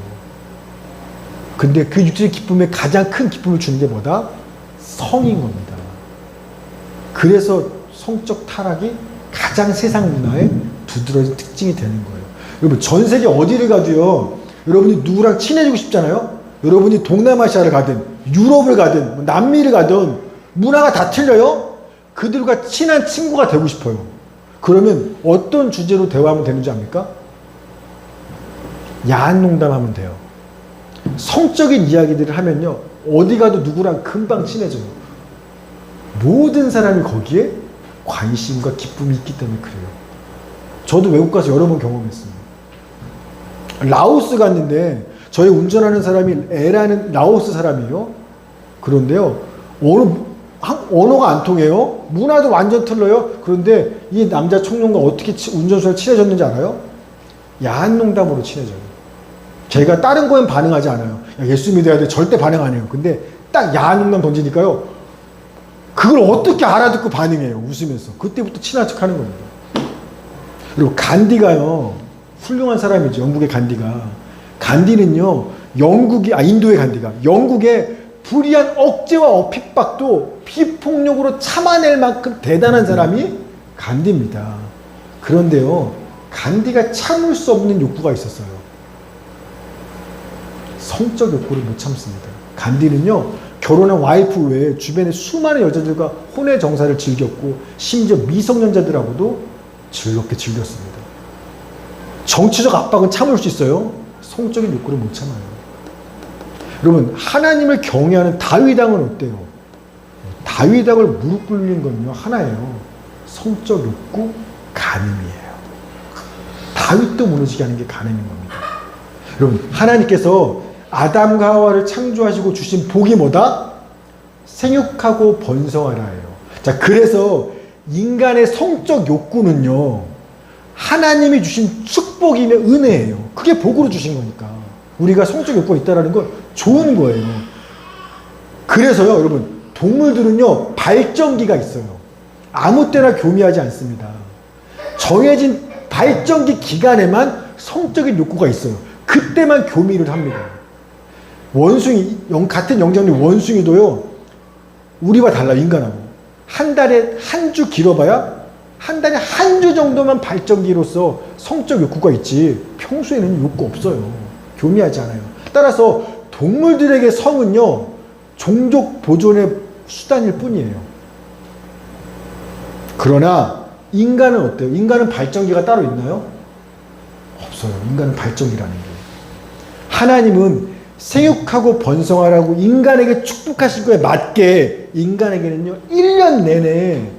근데 그 육체적 기쁨에 가장 큰 기쁨을 주는 게 뭐다? 성인 겁니다. 그래서 성적 타락이 가장 세상 문화의 두드러진 특징이 되는 거예요. 여러분, 전 세계 어디를 가도요, 여러분이 누구랑 친해지고 싶잖아요? 여러분이 동남아시아를 가든 유럽을 가든 남미를 가든 문화가 다 틀려요? 그들과 친한 친구가 되고 싶어요. 그러면 어떤 주제로 대화하면 되는지 압니까? 야한 농담하면 돼요. 성적인 이야기들을 하면요, 어디 가도 누구랑 금방 친해져요. 모든 사람이 거기에 관심과 기쁨이 있기 때문에 그래요. 저도 외국 가서 여러 번 경험했습니다. 라오스 갔는데 저희 운전하는 사람이 에라는 라오스 사람이에요. 그런데요, 언어가 안 통해요. 문화도 완전 틀려요. 그런데 이 남자 청년과 어떻게 운전수랑 친해졌는지 알아요? 야한 농담으로 친해져요. 제가 다른 거엔 반응하지 않아요. 야, 예수 믿어야 돼. 절대 반응 안 해요. 근데 딱 야한 농담 던지니까요, 그걸 어떻게 알아듣고 반응해요. 웃으면서. 그때부터 친한 척 하는 겁니다. 그리고 간디가요, 훌륭한 사람이죠. 영국의 간디가. 간디는요, 인도의 간디가 영국의 불의한 억제와 핍박도 비폭력으로 참아낼 만큼 대단한 사람이 간디입니다. 그런데요, 간디가 참을 수 없는 욕구가 있었어요. 성적 욕구를 못 참습니다. 간디는요, 결혼한 와이프 외에 주변에 수많은 여자들과 혼의 정사를 즐겼고 심지어 미성년자들하고도 즐겁게 즐겼습니다. 정치적 압박은 참을 수 있어요. 성적인 욕구를 못 참아요. 여러분, 하나님을 경외하는 다윗왕은 어때요? 다윗왕을 무릎 꿇는 건요, 하나예요. 성적 욕구, 간음이에요. 다윗도 무너지게 하는 게 간음인 겁니다. 여러분, 하나님께서 아담과 하와를 창조하시고 주신 복이 뭐다? 생육하고 번성하라예요. 자, 그래서 인간의 성적 욕구는요, 하나님이 주신 축복이며 은혜예요. 그게 복으로 주신 거니까. 우리가 성적 욕구가 있다는 건 좋은 거예요. 그래서요, 여러분, 동물들은요, 발정기가 있어요. 아무 때나 교미하지 않습니다. 정해진 발정기 기간에만 성적인 욕구가 있어요. 그때만 교미를 합니다. 원숭이, 같은 영장류 원숭이도요, 우리와 달라, 인간하고. 한 달에 한 주 길어봐야 한 달에 한 주 정도만 발정기로서 성적 욕구가 있지, 평소에는 욕구 없어요. 교미하지 않아요. 따라서 동물들에게 성은요, 종족 보존의 수단일 뿐이에요. 그러나 인간은 어때요? 인간은 발정기가 따로 있나요? 없어요. 인간은 발정기라는 게. 하나님은 생육하고 번성하라고 인간에게 축복하신 거에 맞게 인간에게는요, 1년 내내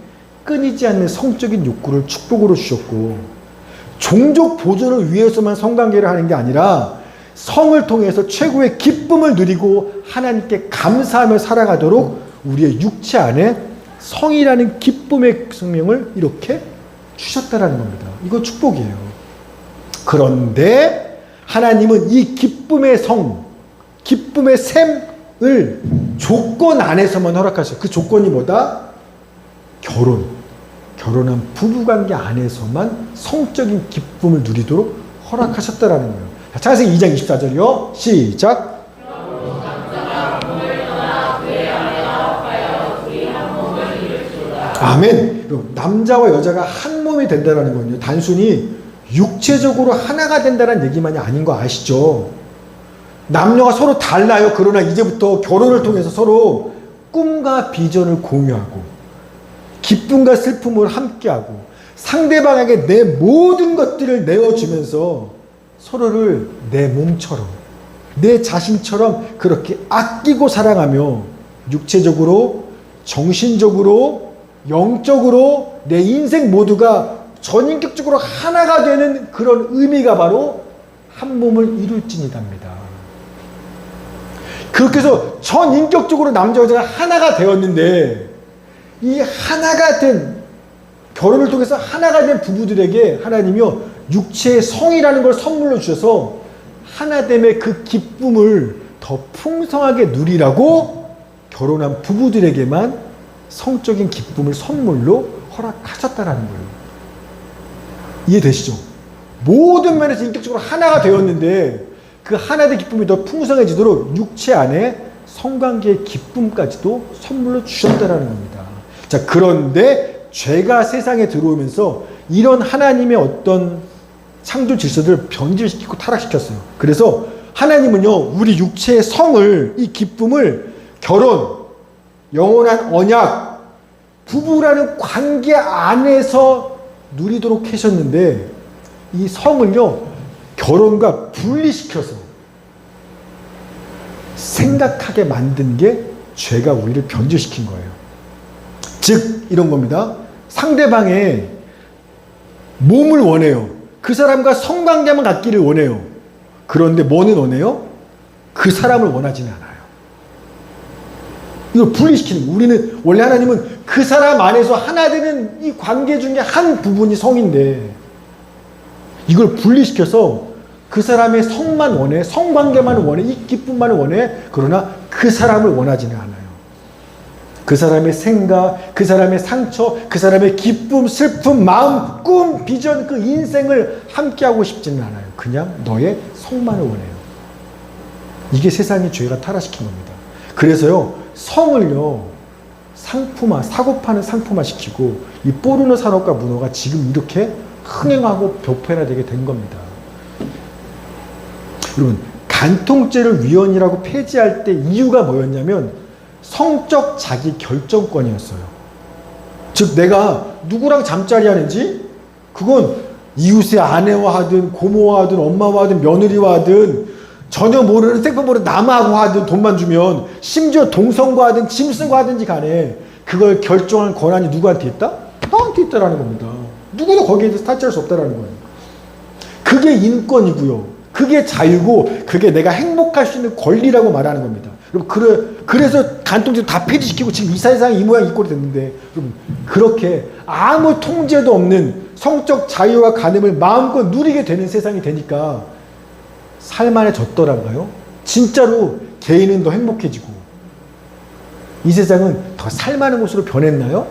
끊이지 않는 성적인 욕구를 축복으로 주셨고, 종족 보존을 위해서만 성관계를 하는 게 아니라 성을 통해서 최고의 기쁨을 누리고 하나님께 감사하며 살아가도록 우리의 육체 안에 성이라는 기쁨의 생명을 이렇게 주셨다라는 겁니다. 이거 축복이에요. 그런데 하나님은 이 기쁨의 성, 기쁨의 샘을 조건 안에서만 허락하셔요. 그 조건이 뭐다? 결혼. 결혼한 부부관계 안에서만 성적인 기쁨을 누리도록 허락하셨다라는 거예요. 자, 창세기 2장 24절이요. 시작. 아멘. 남자와 여자가 한 몸이 된다는 건요, 단순히 육체적으로 하나가 된다는 얘기만이 아닌 거 아시죠? 남녀가 서로 달라요. 그러나 이제부터 결혼을 통해서 서로 꿈과 비전을 공유하고 기쁨과 슬픔을 함께하고 상대방에게 내 모든 것들을 내어주면서 서로를 내 몸처럼, 내 자신처럼 그렇게 아끼고 사랑하며 육체적으로, 정신적으로, 영적으로 내 인생 모두가 전인격적으로 하나가 되는 그런 의미가 바로 한 몸을 이룰지니답니다. 그렇게 해서 전인격적으로 남자 여자가 하나가 되었는데, 이 하나가 된, 결혼을 통해서 하나가 된 부부들에게 하나님이요 육체의 성이라는 걸 선물로 주셔서 하나됨의 그 기쁨을 더 풍성하게 누리라고 결혼한 부부들에게만 성적인 기쁨을 선물로 허락하셨다라는 거예요. 이해되시죠? 모든 면에서 인격적으로 하나가 되었는데 그 하나된 기쁨이 더 풍성해지도록 육체 안에 성관계의 기쁨까지도 선물로 주셨다라는 겁니다. 자, 그런데 죄가 세상에 들어오면서 이런 하나님의 어떤 창조 질서들을 변질시키고 타락시켰어요. 그래서 하나님은요, 우리 육체의 성을, 이 기쁨을 결혼, 영원한 언약, 부부라는 관계 안에서 누리도록 하셨는데, 이 성을요, 결혼과 분리시켜서 생각하게 만든 게 죄가 우리를 변질시킨 거예요. 즉, 이런 겁니다. 상대방의 몸을 원해요. 그 사람과 성관계만 갖기를 원해요. 그런데 뭐는 원해요? 그 사람을 원하지는 않아요. 이걸 분리시키는 거예요. 우리는, 원래 하나님은 그 사람 안에서 하나 되는 이 관계 중에 한 부분이 성인데, 이걸 분리시켜서 그 사람의 성만 원해, 성관계만 원해, 이 기쁨만 원해. 그러나 그 사람을 원하지는 않아요. 그 사람의 생각, 그 사람의 상처, 그 사람의 기쁨, 슬픔, 마음, 꿈, 비전, 그 인생을 함께하고 싶지는 않아요. 그냥 너의 성만을 원해요. 이게 세상의 죄가 타락시킨 겁니다. 그래서요, 성을요, 상품화, 사고 파는 상품화 시키고 이 포르노 산업과 문화가 지금 이렇게 흥행하고 보편화되게 된 겁니다. 여러분, 간통죄를 위헌이라고 폐지할 때 이유가 뭐였냐면 성적 자기 결정권이었어요. 즉, 내가 누구랑 잠자리 하는지 그건 이웃의 아내와 하든 고모와 하든 엄마와 하든 며느리와 하든 전혀 모르는 생판 모르는 남하고 하든 돈만 주면, 심지어 동성과 하든 짐승과 하든지 간에 그걸 결정할 권한이 누구한테 있다? 나한테 있다라는 겁니다. 누구도 거기에 대해서 타치할 수 없다라는 거예요. 그게 인권이고요. 그게 자유고, 그게 내가 행복할 수 있는 권리라고 말하는 겁니다. 여러분, 그래서 간통죄도 다 폐지시키고 지금 이 세상이 이 모양 이 꼴이 됐는데, 여러분, 그렇게 아무 통제도 없는 성적 자유와 가늠을 마음껏 누리게 되는 세상이 되니까 살만해졌더란가요? 진짜로 개인은 더 행복해지고 이 세상은 더 살만한 곳으로 변했나요?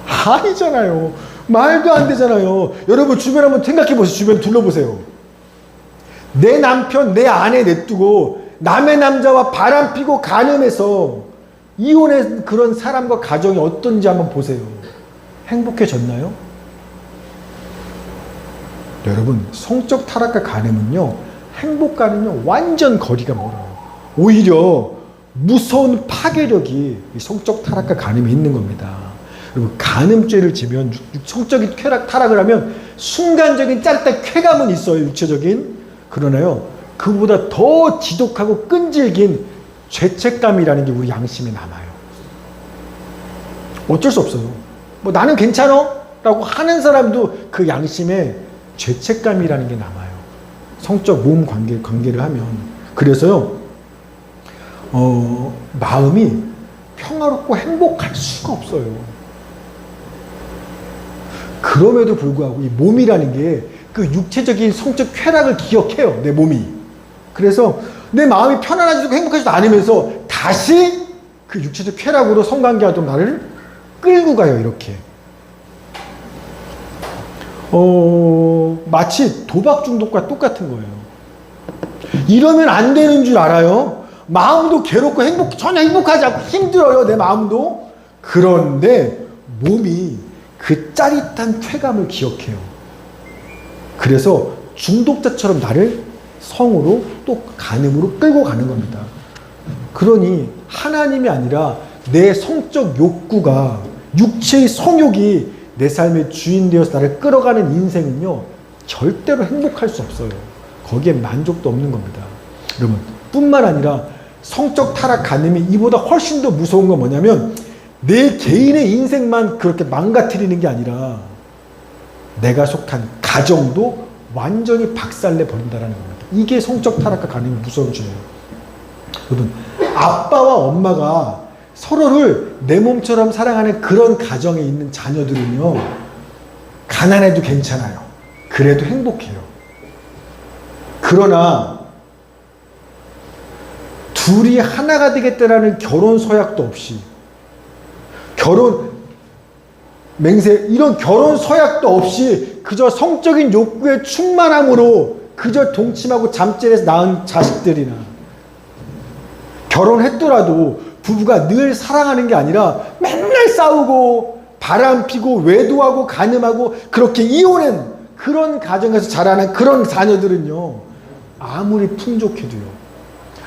아니잖아요. 말도 안 되잖아요. 여러분, 주변 한번 생각해 보세요. 주변 둘러보세요. 내 남편, 내 아내 냅두고 남의 남자와 바람 피고 간음해서 이혼한 그런 사람과 가정이 어떤지 한번 보세요. 행복해졌나요? 여러분, 성적 타락과 간음은요, 행복과는요 완전 거리가 멀어요. 오히려 무서운 파괴력이 이 성적 타락과 간음에 있는 겁니다. 여러분, 간음죄를 지면, 성적인 타락을 하면 순간적인 짜릿한 쾌감은 있어요, 육체적인. 그러나요, 그보다 더 지독하고 끈질긴 죄책감이라는 게 우리 양심에 남아요. 어쩔 수 없어요. 뭐 나는 괜찮아? 라고 하는 사람도 그 양심에 죄책감이라는 게 남아요. 성적 몸 관계를 하면. 그래서요, 마음이 평화롭고 행복할 수가 없어요. 그럼에도 불구하고 이 몸이라는 게 그 육체적인 성적 쾌락을 기억해요, 내 몸이. 그래서 내 마음이 편안하지도 행복하지도 않으면서 다시 그 육체적 쾌락으로 성관계하도록 나를 끌고 가요, 이렇게. 마치 도박 중독과 똑같은 거예요. 이러면 안 되는 줄 알아요. 마음도 괴롭고 전혀 행복하지 않고 힘들어요, 내 마음도. 그런데 몸이 그 짜릿한 쾌감을 기억해요. 그래서 중독자처럼 나를 성으로 또 간음으로 끌고 가는 겁니다. 그러니 하나님이 아니라 내 성적 욕구가, 육체의 성욕이 내 삶의 주인 되어서 나를 끌어가는 인생은요, 절대로 행복할 수 없어요. 거기에 만족도 없는 겁니다. 여러분, 뿐만 아니라 성적 타락 간음이 이보다 훨씬 더 무서운 건 뭐냐면, 내 개인의 인생만 그렇게 망가뜨리는 게 아니라 내가 속한 가정도 완전히 박살내 버린다는 겁니다. 이게 성적 타락과 간음이 무서운 죄예요. 여러분, 아빠와 엄마가 서로를 내 몸처럼 사랑하는 그런 가정에 있는 자녀들은요, 가난해도 괜찮아요. 그래도 행복해요. 그러나 둘이 하나가 되겠다라는 결혼 서약도 없이, 결혼 맹세, 이런 결혼 서약도 없이 그저 성적인 욕구의 충만함으로 그저 동침하고 잠자리에서 낳은 자식들이나, 결혼했더라도 부부가 늘 사랑하는 게 아니라 맨날 싸우고 바람피고 외도하고 간음하고 그렇게 이혼한 그런 가정에서 자라는 그런 자녀들은요, 아무리 풍족해도요,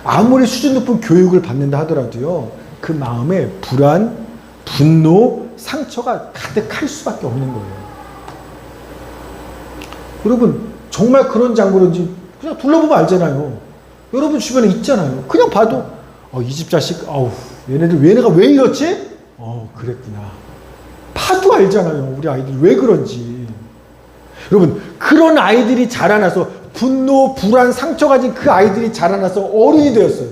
아무리 수준 높은 교육을 받는다 하더라도요, 그 마음에 불안, 분노, 상처가 가득할 수밖에 없는 거예요. 여러분, 정말 그런지 안 그런지 그냥 둘러보면 알잖아요. 여러분 주변에 있잖아요. 그냥 봐도 이 집 자식, 얘네가 왜 이렇지? 그랬구나. 봐도 알잖아요. 우리 아이들이 왜 그런지. 여러분, 그런 아이들이 자라나서 분노, 불안, 상처 가진 그 아이들이 자라나서 어른이 되었어요.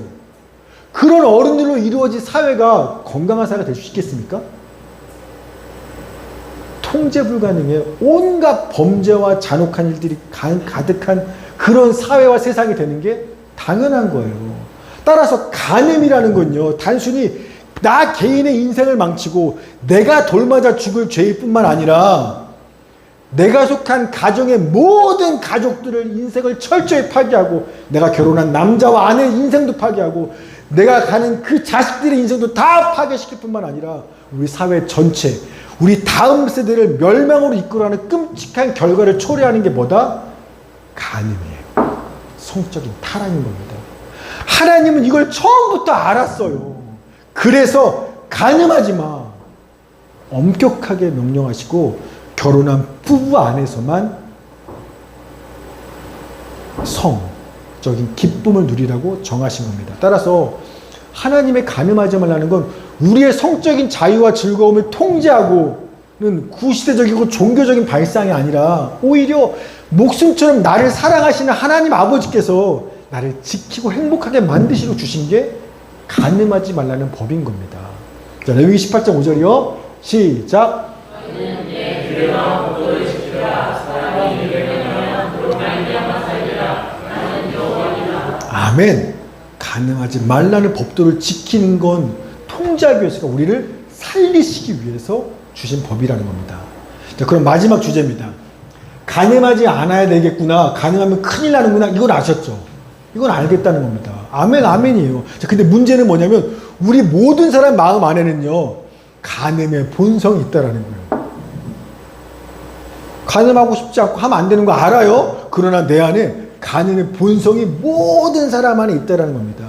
그런 어른들로 이루어진 사회가 건강한 사회가 될 수 있겠습니까? 통제 불가능해 온갖 범죄와 잔혹한 일들이 가득한 그런 사회와 세상이 되는 게 당연한 거예요. 따라서 간음이라는 건요, 단순히 나 개인의 인생을 망치고 내가 돌맞아 죽을 죄일 뿐만 아니라 내가 속한 가정의 모든 가족들을 인생을 철저히 파괴하고, 내가 결혼한 남자와 아내의 인생도 파괴하고, 내가 가는 그 자식들의 인생도 다 파괴시킬 뿐만 아니라 우리 사회 전체, 우리 다음 세대를 멸망으로 이끌어가는 끔찍한 결과를 초래하는 게 뭐다? 간음이에요. 성적인 타락인 겁니다. 하나님은 이걸 처음부터 알았어요. 그래서 간음하지 마, 엄격하게 명령하시고 결혼한 부부 안에서만 성적인 기쁨을 누리라고 정하신 겁니다. 따라서 하나님의 간음하지 말라는 건 우리의 성적인 자유와 즐거움을 통제하고는 구시대적이고 종교적인 발상이 아니라 오히려 목숨처럼 나를 사랑하시는 하나님 아버지께서 나를 지키고 행복하게 만드시러 주신 게 간음하지 말라는 법인 겁니다. 자, 레위기 18장 5절이요. 시작. 아멘. 간음하지 말라는 법도를 지키는 건 통제하기 위해서, 우리를 살리시기 위해서 주신 법이라는 겁니다. 자, 그럼 마지막 주제입니다. 간음하지 않아야 되겠구나, 간음하면 큰일 나는구나, 이걸 아셨죠? 이건 알겠다는 겁니다. 아멘, 아멘이에요. 자, 근데 문제는 뭐냐면 우리 모든 사람 마음 안에는요, 간음의 본성이 있다라는 거예요. 간음하고 싶지 않고 하면 안 되는 거 알아요. 그러나 내 안에 간음의 본성이 모든 사람 안에 있다는 겁니다.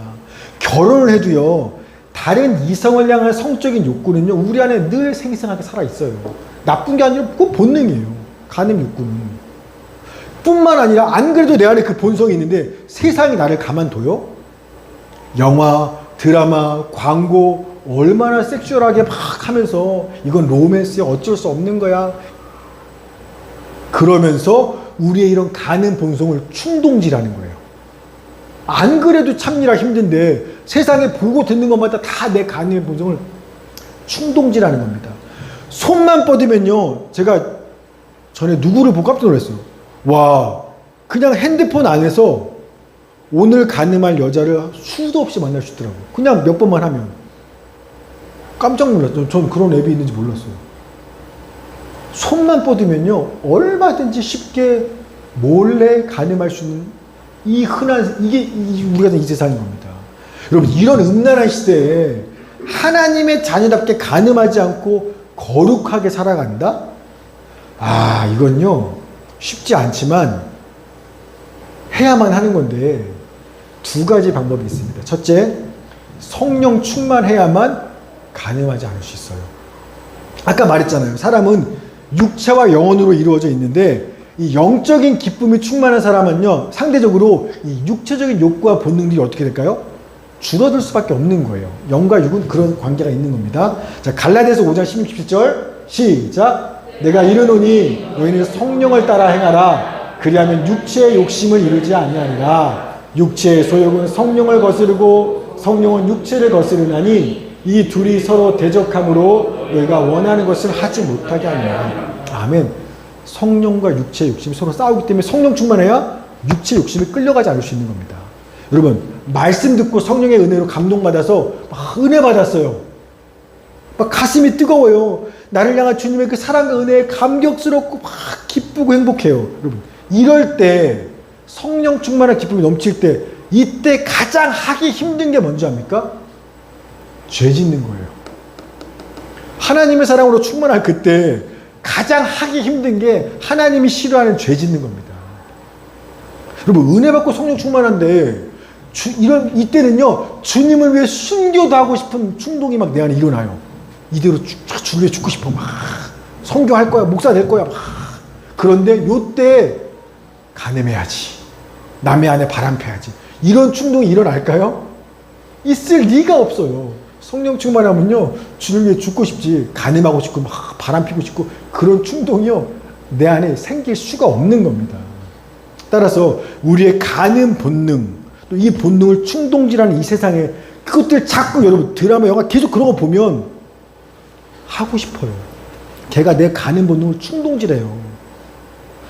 결혼을 해도요, 다른 이성을 향한 성적인 욕구는요, 우리 안에 늘 생생하게 살아있어요. 나쁜 게 아니라 그 본능이에요. 간음 욕구는. 뿐만 아니라 안 그래도 내 안에 그 본성이 있는데 세상이 나를 가만둬요? 영화, 드라마, 광고 얼마나 섹슈얼하게 막 하면서 이건 로맨스야, 어쩔 수 없는 거야, 그러면서 우리의 이런 간음 본성을 충동질하는 거예요. 안 그래도 참느라 힘든데 세상에 보고 듣는 것마다 다 내 간음의 본성을 충동질하는 겁니다. 손만 뻗으면요, 제가 전에 누구를 보고 깜짝 놀랐어요. 와, 그냥 핸드폰 안에서 오늘 간음할 여자를 수도 없이 만날 수 있더라고요. 그냥 몇 번만 하면. 깜짝 놀랐어요. 전 그런 앱이 있는지 몰랐어요. 손만 뻗으면요, 얼마든지 쉽게 몰래 간음할 수 있는 이 흔한, 이게 우리가 사는 이 세상인 겁니다. 여러분, 이런 음란한 시대에 하나님의 자녀답게 간음하지 않고 거룩하게 살아간다? 이건요, 쉽지 않지만 해야만 하는 건데, 두 가지 방법이 있습니다. 첫째, 성령 충만해야만 간음하지 않을 수 있어요. 아까 말했잖아요. 사람은 육체와 영혼으로 이루어져 있는데, 이 영적인 기쁨이 충만한 사람은요, 상대적으로 이 육체적인 욕구와 본능들이 어떻게 될까요? 줄어들 수밖에 없는 거예요. 영과 육은 그런 관계가 있는 겁니다. 자, 갈라디아서 5장 16, 17절 시작. 내가 이르노니 너희는 성령을 따라 행하라. 그리하면 육체의 욕심을 이루지 아니하리라. 육체의 소욕은 성령을 거스르고 성령은 육체를 거스르나니 이 둘이 서로 대적함으로 너희가 원하는 것을 하지 못하게 하니라. 아멘. 성령과 육체의 욕심이 서로 싸우기 때문에 성령 충만해야 육체의 욕심이 끌려가지 않을 수 있는 겁니다. 여러분, 말씀 듣고 성령의 은혜로 감동받아서 막 은혜 받았어요. 막 가슴이 뜨거워요. 나를 향한 주님의 그 사랑과 은혜에 감격스럽고 막 기쁘고 행복해요. 여러분, 이럴 때 성령 충만한 기쁨이 넘칠 때, 이때 가장 하기 힘든 게 뭔지 압니까? 죄 짓는 거예요. 하나님의 사랑으로 충만할 그때 가장 하기 힘든 게 하나님이 싫어하는 죄 짓는 겁니다. 여러분, 은혜 받고 성령 충만한데 이때는요, 주님을 위해 순교도 하고 싶은 충동이 막 내 안에 일어나요. 이대로 주를 위해 죽고 싶어. 막 선교할 거야, 목사 될 거야. 막. 그런데 요때 간음해야지, 남의 안에 바람 펴야지, 이런 충동이 일어날까요? 있을 리가 없어요. 성령 충만하면요, 주를 위해 죽고 싶지, 간음하고 싶고 막 바람 피고 싶고 그런 충동이요, 내 안에 생길 수가 없는 겁니다. 따라서 우리의 간음 본능, 또 이 본능을 충동질하는 이 세상에 그것들 자꾸, 여러분 드라마 영화 계속 그런 거 보면 하고 싶어요. 걔가 내 간음 본능을 충동질해요.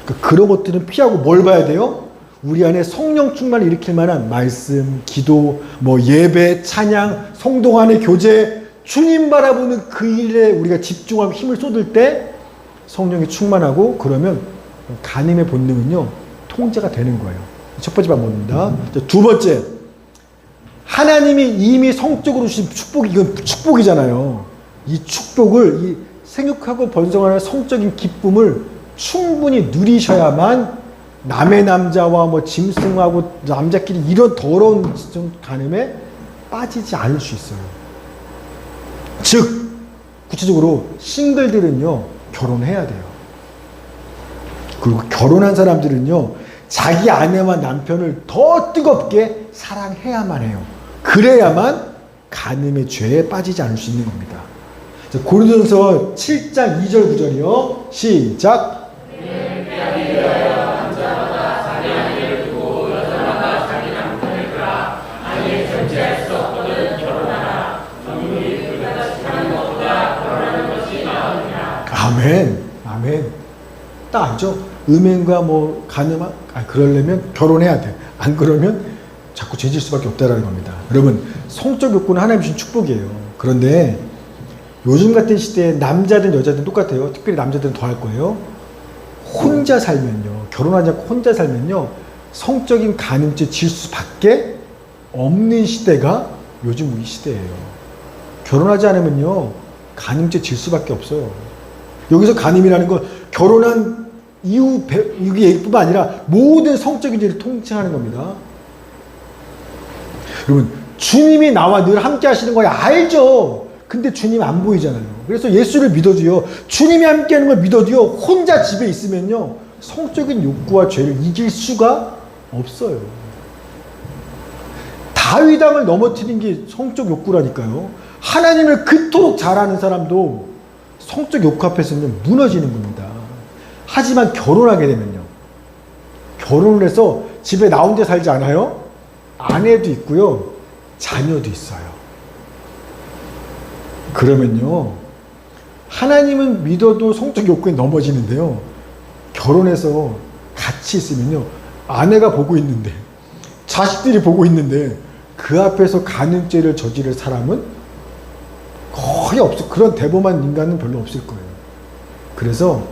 그러니까 그런 것들은 피하고 뭘 봐야 돼요? 우리 안에 성령 충만을 일으킬 만한 말씀, 기도, 예배, 찬양, 성도 간의 교제, 주님 바라보는 그 일에 우리가 집중하고 힘을 쏟을 때 성령이 충만하고, 그러면 간음의 본능은요, 통제가 되는 거예요. 첫 번째 방법입니다. 두 번째, 하나님이 이미 성적으로 주신 축복이, 이건 축복이잖아요. 이 축복을, 이 생육하고 번성하는 성적인 기쁨을 충분히 누리셔야만 남의 남자와 짐승하고 남자끼리 이런 더러운 간음에 빠지지 않을 수 있어요. 즉, 구체적으로 싱글들은요, 결혼해야 돼요. 그리고 결혼한 사람들은요, 자기 아내와 남편을 더 뜨겁게 사랑해야만 해요. 그래야만 간음의 죄에 빠지지 않을 수 있는 겁니다. 고린도전서 7장 2절 9절이요. 시작. 아멘. 아멘. 딱 알죠? 음행과 간음, 그러려면 결혼해야 돼. 안 그러면 자꾸 죄질 수밖에 없다라는 겁니다. 여러분, 성적 욕구는 하나님 주신 축복이에요. 그런데 요즘 같은 시대에 남자든 여자든 똑같아요. 특별히 남자들은 더 할 거예요. 혼자 살면요, 결혼하지 않고 혼자 살면요, 성적인 간음죄 질 수밖에 없는 시대가 요즘 우리 시대예요. 결혼하지 않으면요, 간음죄 질 수밖에 없어요. 여기서 간음이라는 건 결혼한 이후 얘기뿐만 아니라 모든 성적인 죄를 통칭하는 겁니다. 여러분, 주님이 나와 늘 함께 하시는 거 알죠? 근데 주님 안 보이잖아요. 그래서 예수를 믿어도요, 주님이 함께 하는 걸 믿어도요, 혼자 집에 있으면요, 성적인 욕구와 죄를 이길 수가 없어요. 다윗 왕을 넘어뜨린 게 성적 욕구라니까요. 하나님을 그토록 잘 아는 사람도 성적 욕구 앞에서는 무너지는 겁니다. 하지만 결혼하게 되면요, 결혼을 해서 집에 나 혼자 살지 않아요? 아내도 있고요, 자녀도 있어요. 그러면요, 하나님은 믿어도 성적 욕구에 넘어지는데요, 결혼해서 같이 있으면요, 아내가 보고 있는데, 자식들이 보고 있는데 그 앞에서 간음죄를 저지를 사람은 거의 없어. 그런 대범한 인간은 별로 없을 거예요. 그래서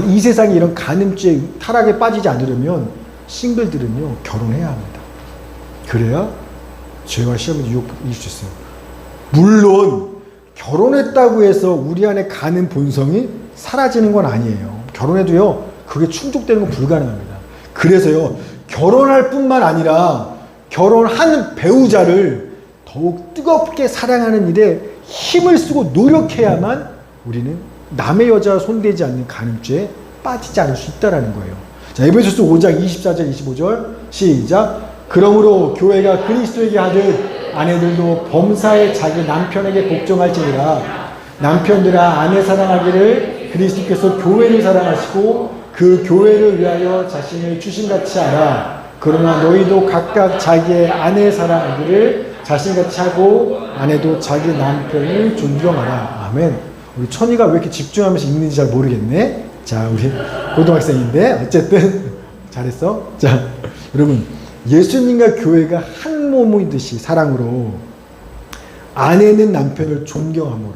이 세상에 이런 간음죄 타락에 빠지지 않으려면 싱글들은요 결혼해야 합니다. 그래야 죄와 시험을 이길 수 있어요. 물론 결혼했다고 해서 우리 안에 가는 본성이 사라지는 건 아니에요. 결혼해도요 그게 충족되는 건 불가능합니다. 그래서요 결혼할 뿐만 아니라 결혼한 배우자를 더욱 뜨겁게 사랑하는 일에 힘을 쓰고 노력해야만 우리는 남의 여자 손대지 않는 간음죄에 빠지지 않을 수 있다는 거예요. 자, 에베소서 5장 24절 25절 시작. 그러므로 교회가 그리스도에게 하듯 아내들도 범사에 자기 남편에게 복종할지니라. 남편들아 아내 사랑하기를 그리스도께서 교회를 사랑하시고 그 교회를 위하여 자신을 주신같이 하라. 그러나 너희도 각각 자기의 아내 사랑하기를 자신같이 하고 아내도 자기 남편을 존경하라. 아멘. 우리 천이가 왜 이렇게 집중하면서 읽는지 잘 모르겠네. 자, 우리 고등학생인데 어쨌든 잘했어. 자, 여러분 예수님과 교회가 한 몸이듯이 사랑으로 아내는 남편을 존경함으로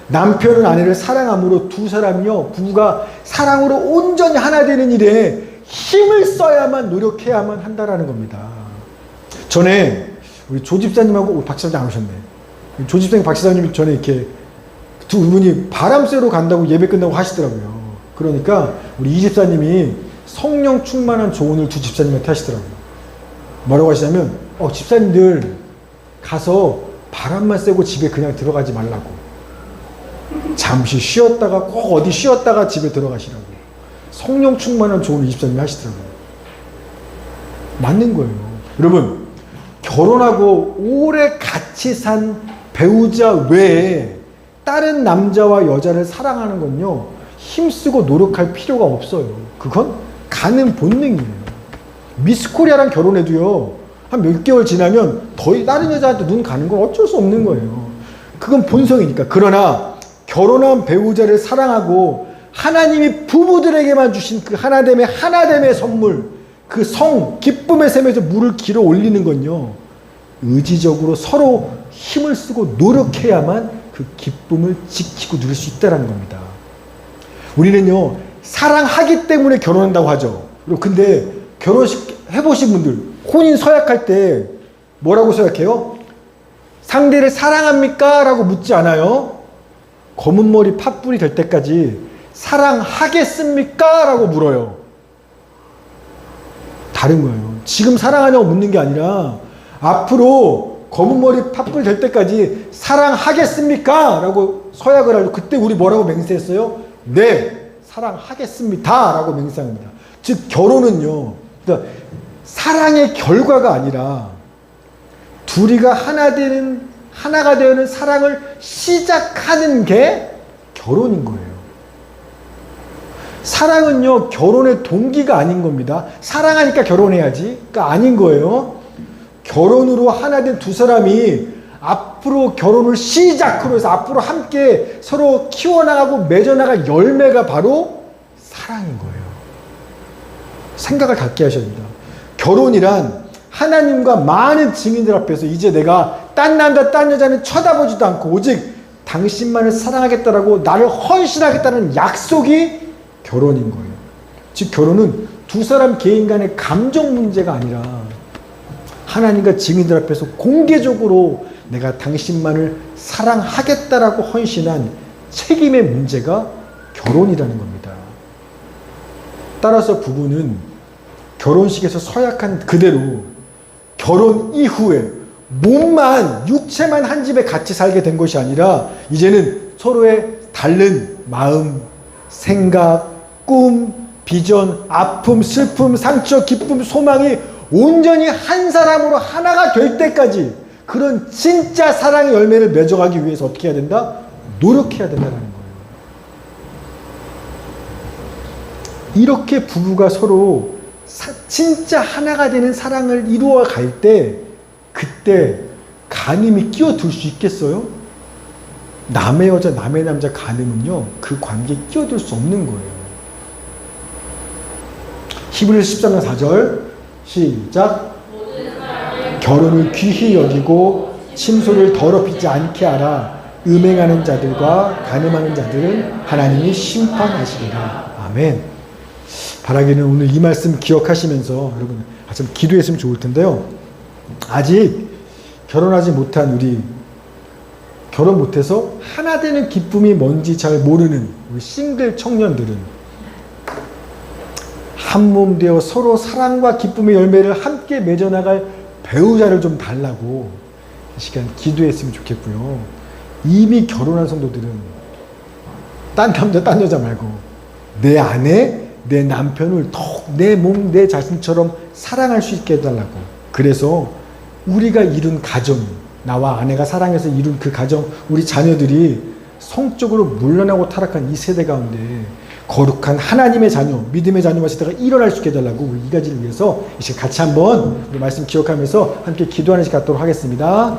남편은 아내를 사랑함으로 두 사람이요 부부가 사랑으로 온전히 하나 되는 일에 힘을 써야만 노력해야만 한다라는 겁니다. 전에 우리 조 집사님하고 박 집사님 안 오셨네. 조 집사님 박 집사님이 전에 이렇게 두 분이 바람 쐬러 간다고 예배 끝나고 하시더라고요. 그러니까 우리 이 집사님이 성령 충만한 조언을 두 집사님한테 하시더라고요. 뭐라고 하시냐면 집사님들 가서 바람만 쐬고 집에 그냥 들어가지 말라고. 잠시 쉬었다가 꼭 어디 쉬었다가 집에 들어가시라고. 성령 충만한 조언을 이 집사님이 하시더라고요. 맞는 거예요. 여러분 결혼하고 오래 같이 산 배우자 외에 다른 남자와 여자를 사랑하는 건요 힘쓰고 노력할 필요가 없어요. 그건 가는 본능이에요. 미스코리아랑 결혼해도요 한 몇 개월 지나면 다른 여자한테 눈 가는 건 어쩔 수 없는 거예요. 그건 본성이니까. 그러나 결혼한 배우자를 사랑하고 하나님이 부부들에게만 주신 그 하나됨의 선물, 그 기쁨의 샘에서 물을 길어 올리는 건요 의지적으로 서로 힘을 쓰고 노력해야만 그 기쁨을 지키고 누릴 수 있다는 겁니다. 우리는요 사랑하기 때문에 결혼한다고 하죠. 근데 결혼식 해보신 분들 혼인 서약할 때 뭐라고 서약해요? 상대를 사랑합니까? 라고 묻지 않아요. 검은 머리 팥불이 될 때까지 사랑하겠습니까? 라고 물어요. 다른 거예요. 지금 사랑하냐고 묻는 게 아니라 앞으로 검은 머리 팥불 될 때까지 사랑하겠습니까? 라고 서약을 하고 그때 우리 뭐라고 맹세했어요? 네, 사랑하겠습니다. 라고 맹세합니다. 즉 결혼은요 그러니까 사랑의 결과가 아니라 둘이가 하나가 되는 사랑을 시작하는 게 결혼인 거예요. 사랑은요 결혼의 동기가 아닌 겁니다. 사랑하니까 결혼해야지 가 아닌 거예요. 결혼으로 하나 된 두 사람이 앞으로 결혼을 시작으로 해서 앞으로 함께 서로 키워나가고 맺어나갈 열매가 바로 사랑인 거예요. 생각을 갖게 하셔야 됩니다. 결혼이란 하나님과 많은 증인들 앞에서 이제 내가 딴 남자 딴 여자는 쳐다보지도 않고 오직 당신만을 사랑하겠다라고 나를 헌신하겠다는 약속이 결혼인 거예요. 즉 결혼은 두 사람 개인 간의 감정 문제가 아니라 하나님과 증인들 앞에서 공개적으로 내가 당신만을 사랑하겠다라고 헌신한 책임의 문제가 결혼이라는 겁니다. 따라서 부부는 결혼식에서 서약한 그대로 결혼 이후에 몸만 육체만 한 집에 같이 살게 된 것이 아니라 이제는 서로의 다른 마음, 생각, 꿈, 비전, 아픔, 슬픔, 상처, 기쁨, 소망이 온전히 한 사람으로 하나가 될 때까지 그런 진짜 사랑의 열매를 맺어가기 위해서 어떻게 해야 된다? 노력해야 된다는 거예요. 이렇게 부부가 서로 진짜 하나가 되는 사랑을 이루어 갈 때 그때 간음이 끼어들 수 있겠어요? 남의 여자 남의 남자 간음은요 그 관계에 끼어들 수 없는 거예요. 히브리서 13장 4절 시작. 결혼을 귀히 여기고 침소를 더럽히지 않게 하라. 음행하는 자들과 간음하는 자들은 하나님이 심판하시리라. 아멘. 바라기는 오늘 이 말씀 기억하시면서 여러분 좀 기도했으면 좋을 텐데요. 아직 결혼하지 못한 우리 결혼 못해서 하나 되는 기쁨이 뭔지 잘 모르는 우리 싱글 청년들은 한 몸 되어 서로 사랑과 기쁨의 열매를 함께 맺어나갈 배우자를 좀 달라고 이 시간 기도했으면 좋겠고요. 이미 결혼한 성도들은 딴 남자 딴 여자 말고 내 아내 내 남편을 더욱 내 몸 내 자신처럼 사랑할 수 있게 해달라고. 그래서 우리가 이룬 가정, 나와 아내가 사랑해서 이룬 그 가정, 우리 자녀들이 성적으로 물러나고 타락한 이 세대 가운데 거룩한 하나님의 자녀, 믿음의 자녀와 세대가 일어날 수 있게 해달라고 이 가지를 위해서 이제 같이 한번 우리 말씀 기억하면서 함께 기도하는 시간 갖도록 하겠습니다.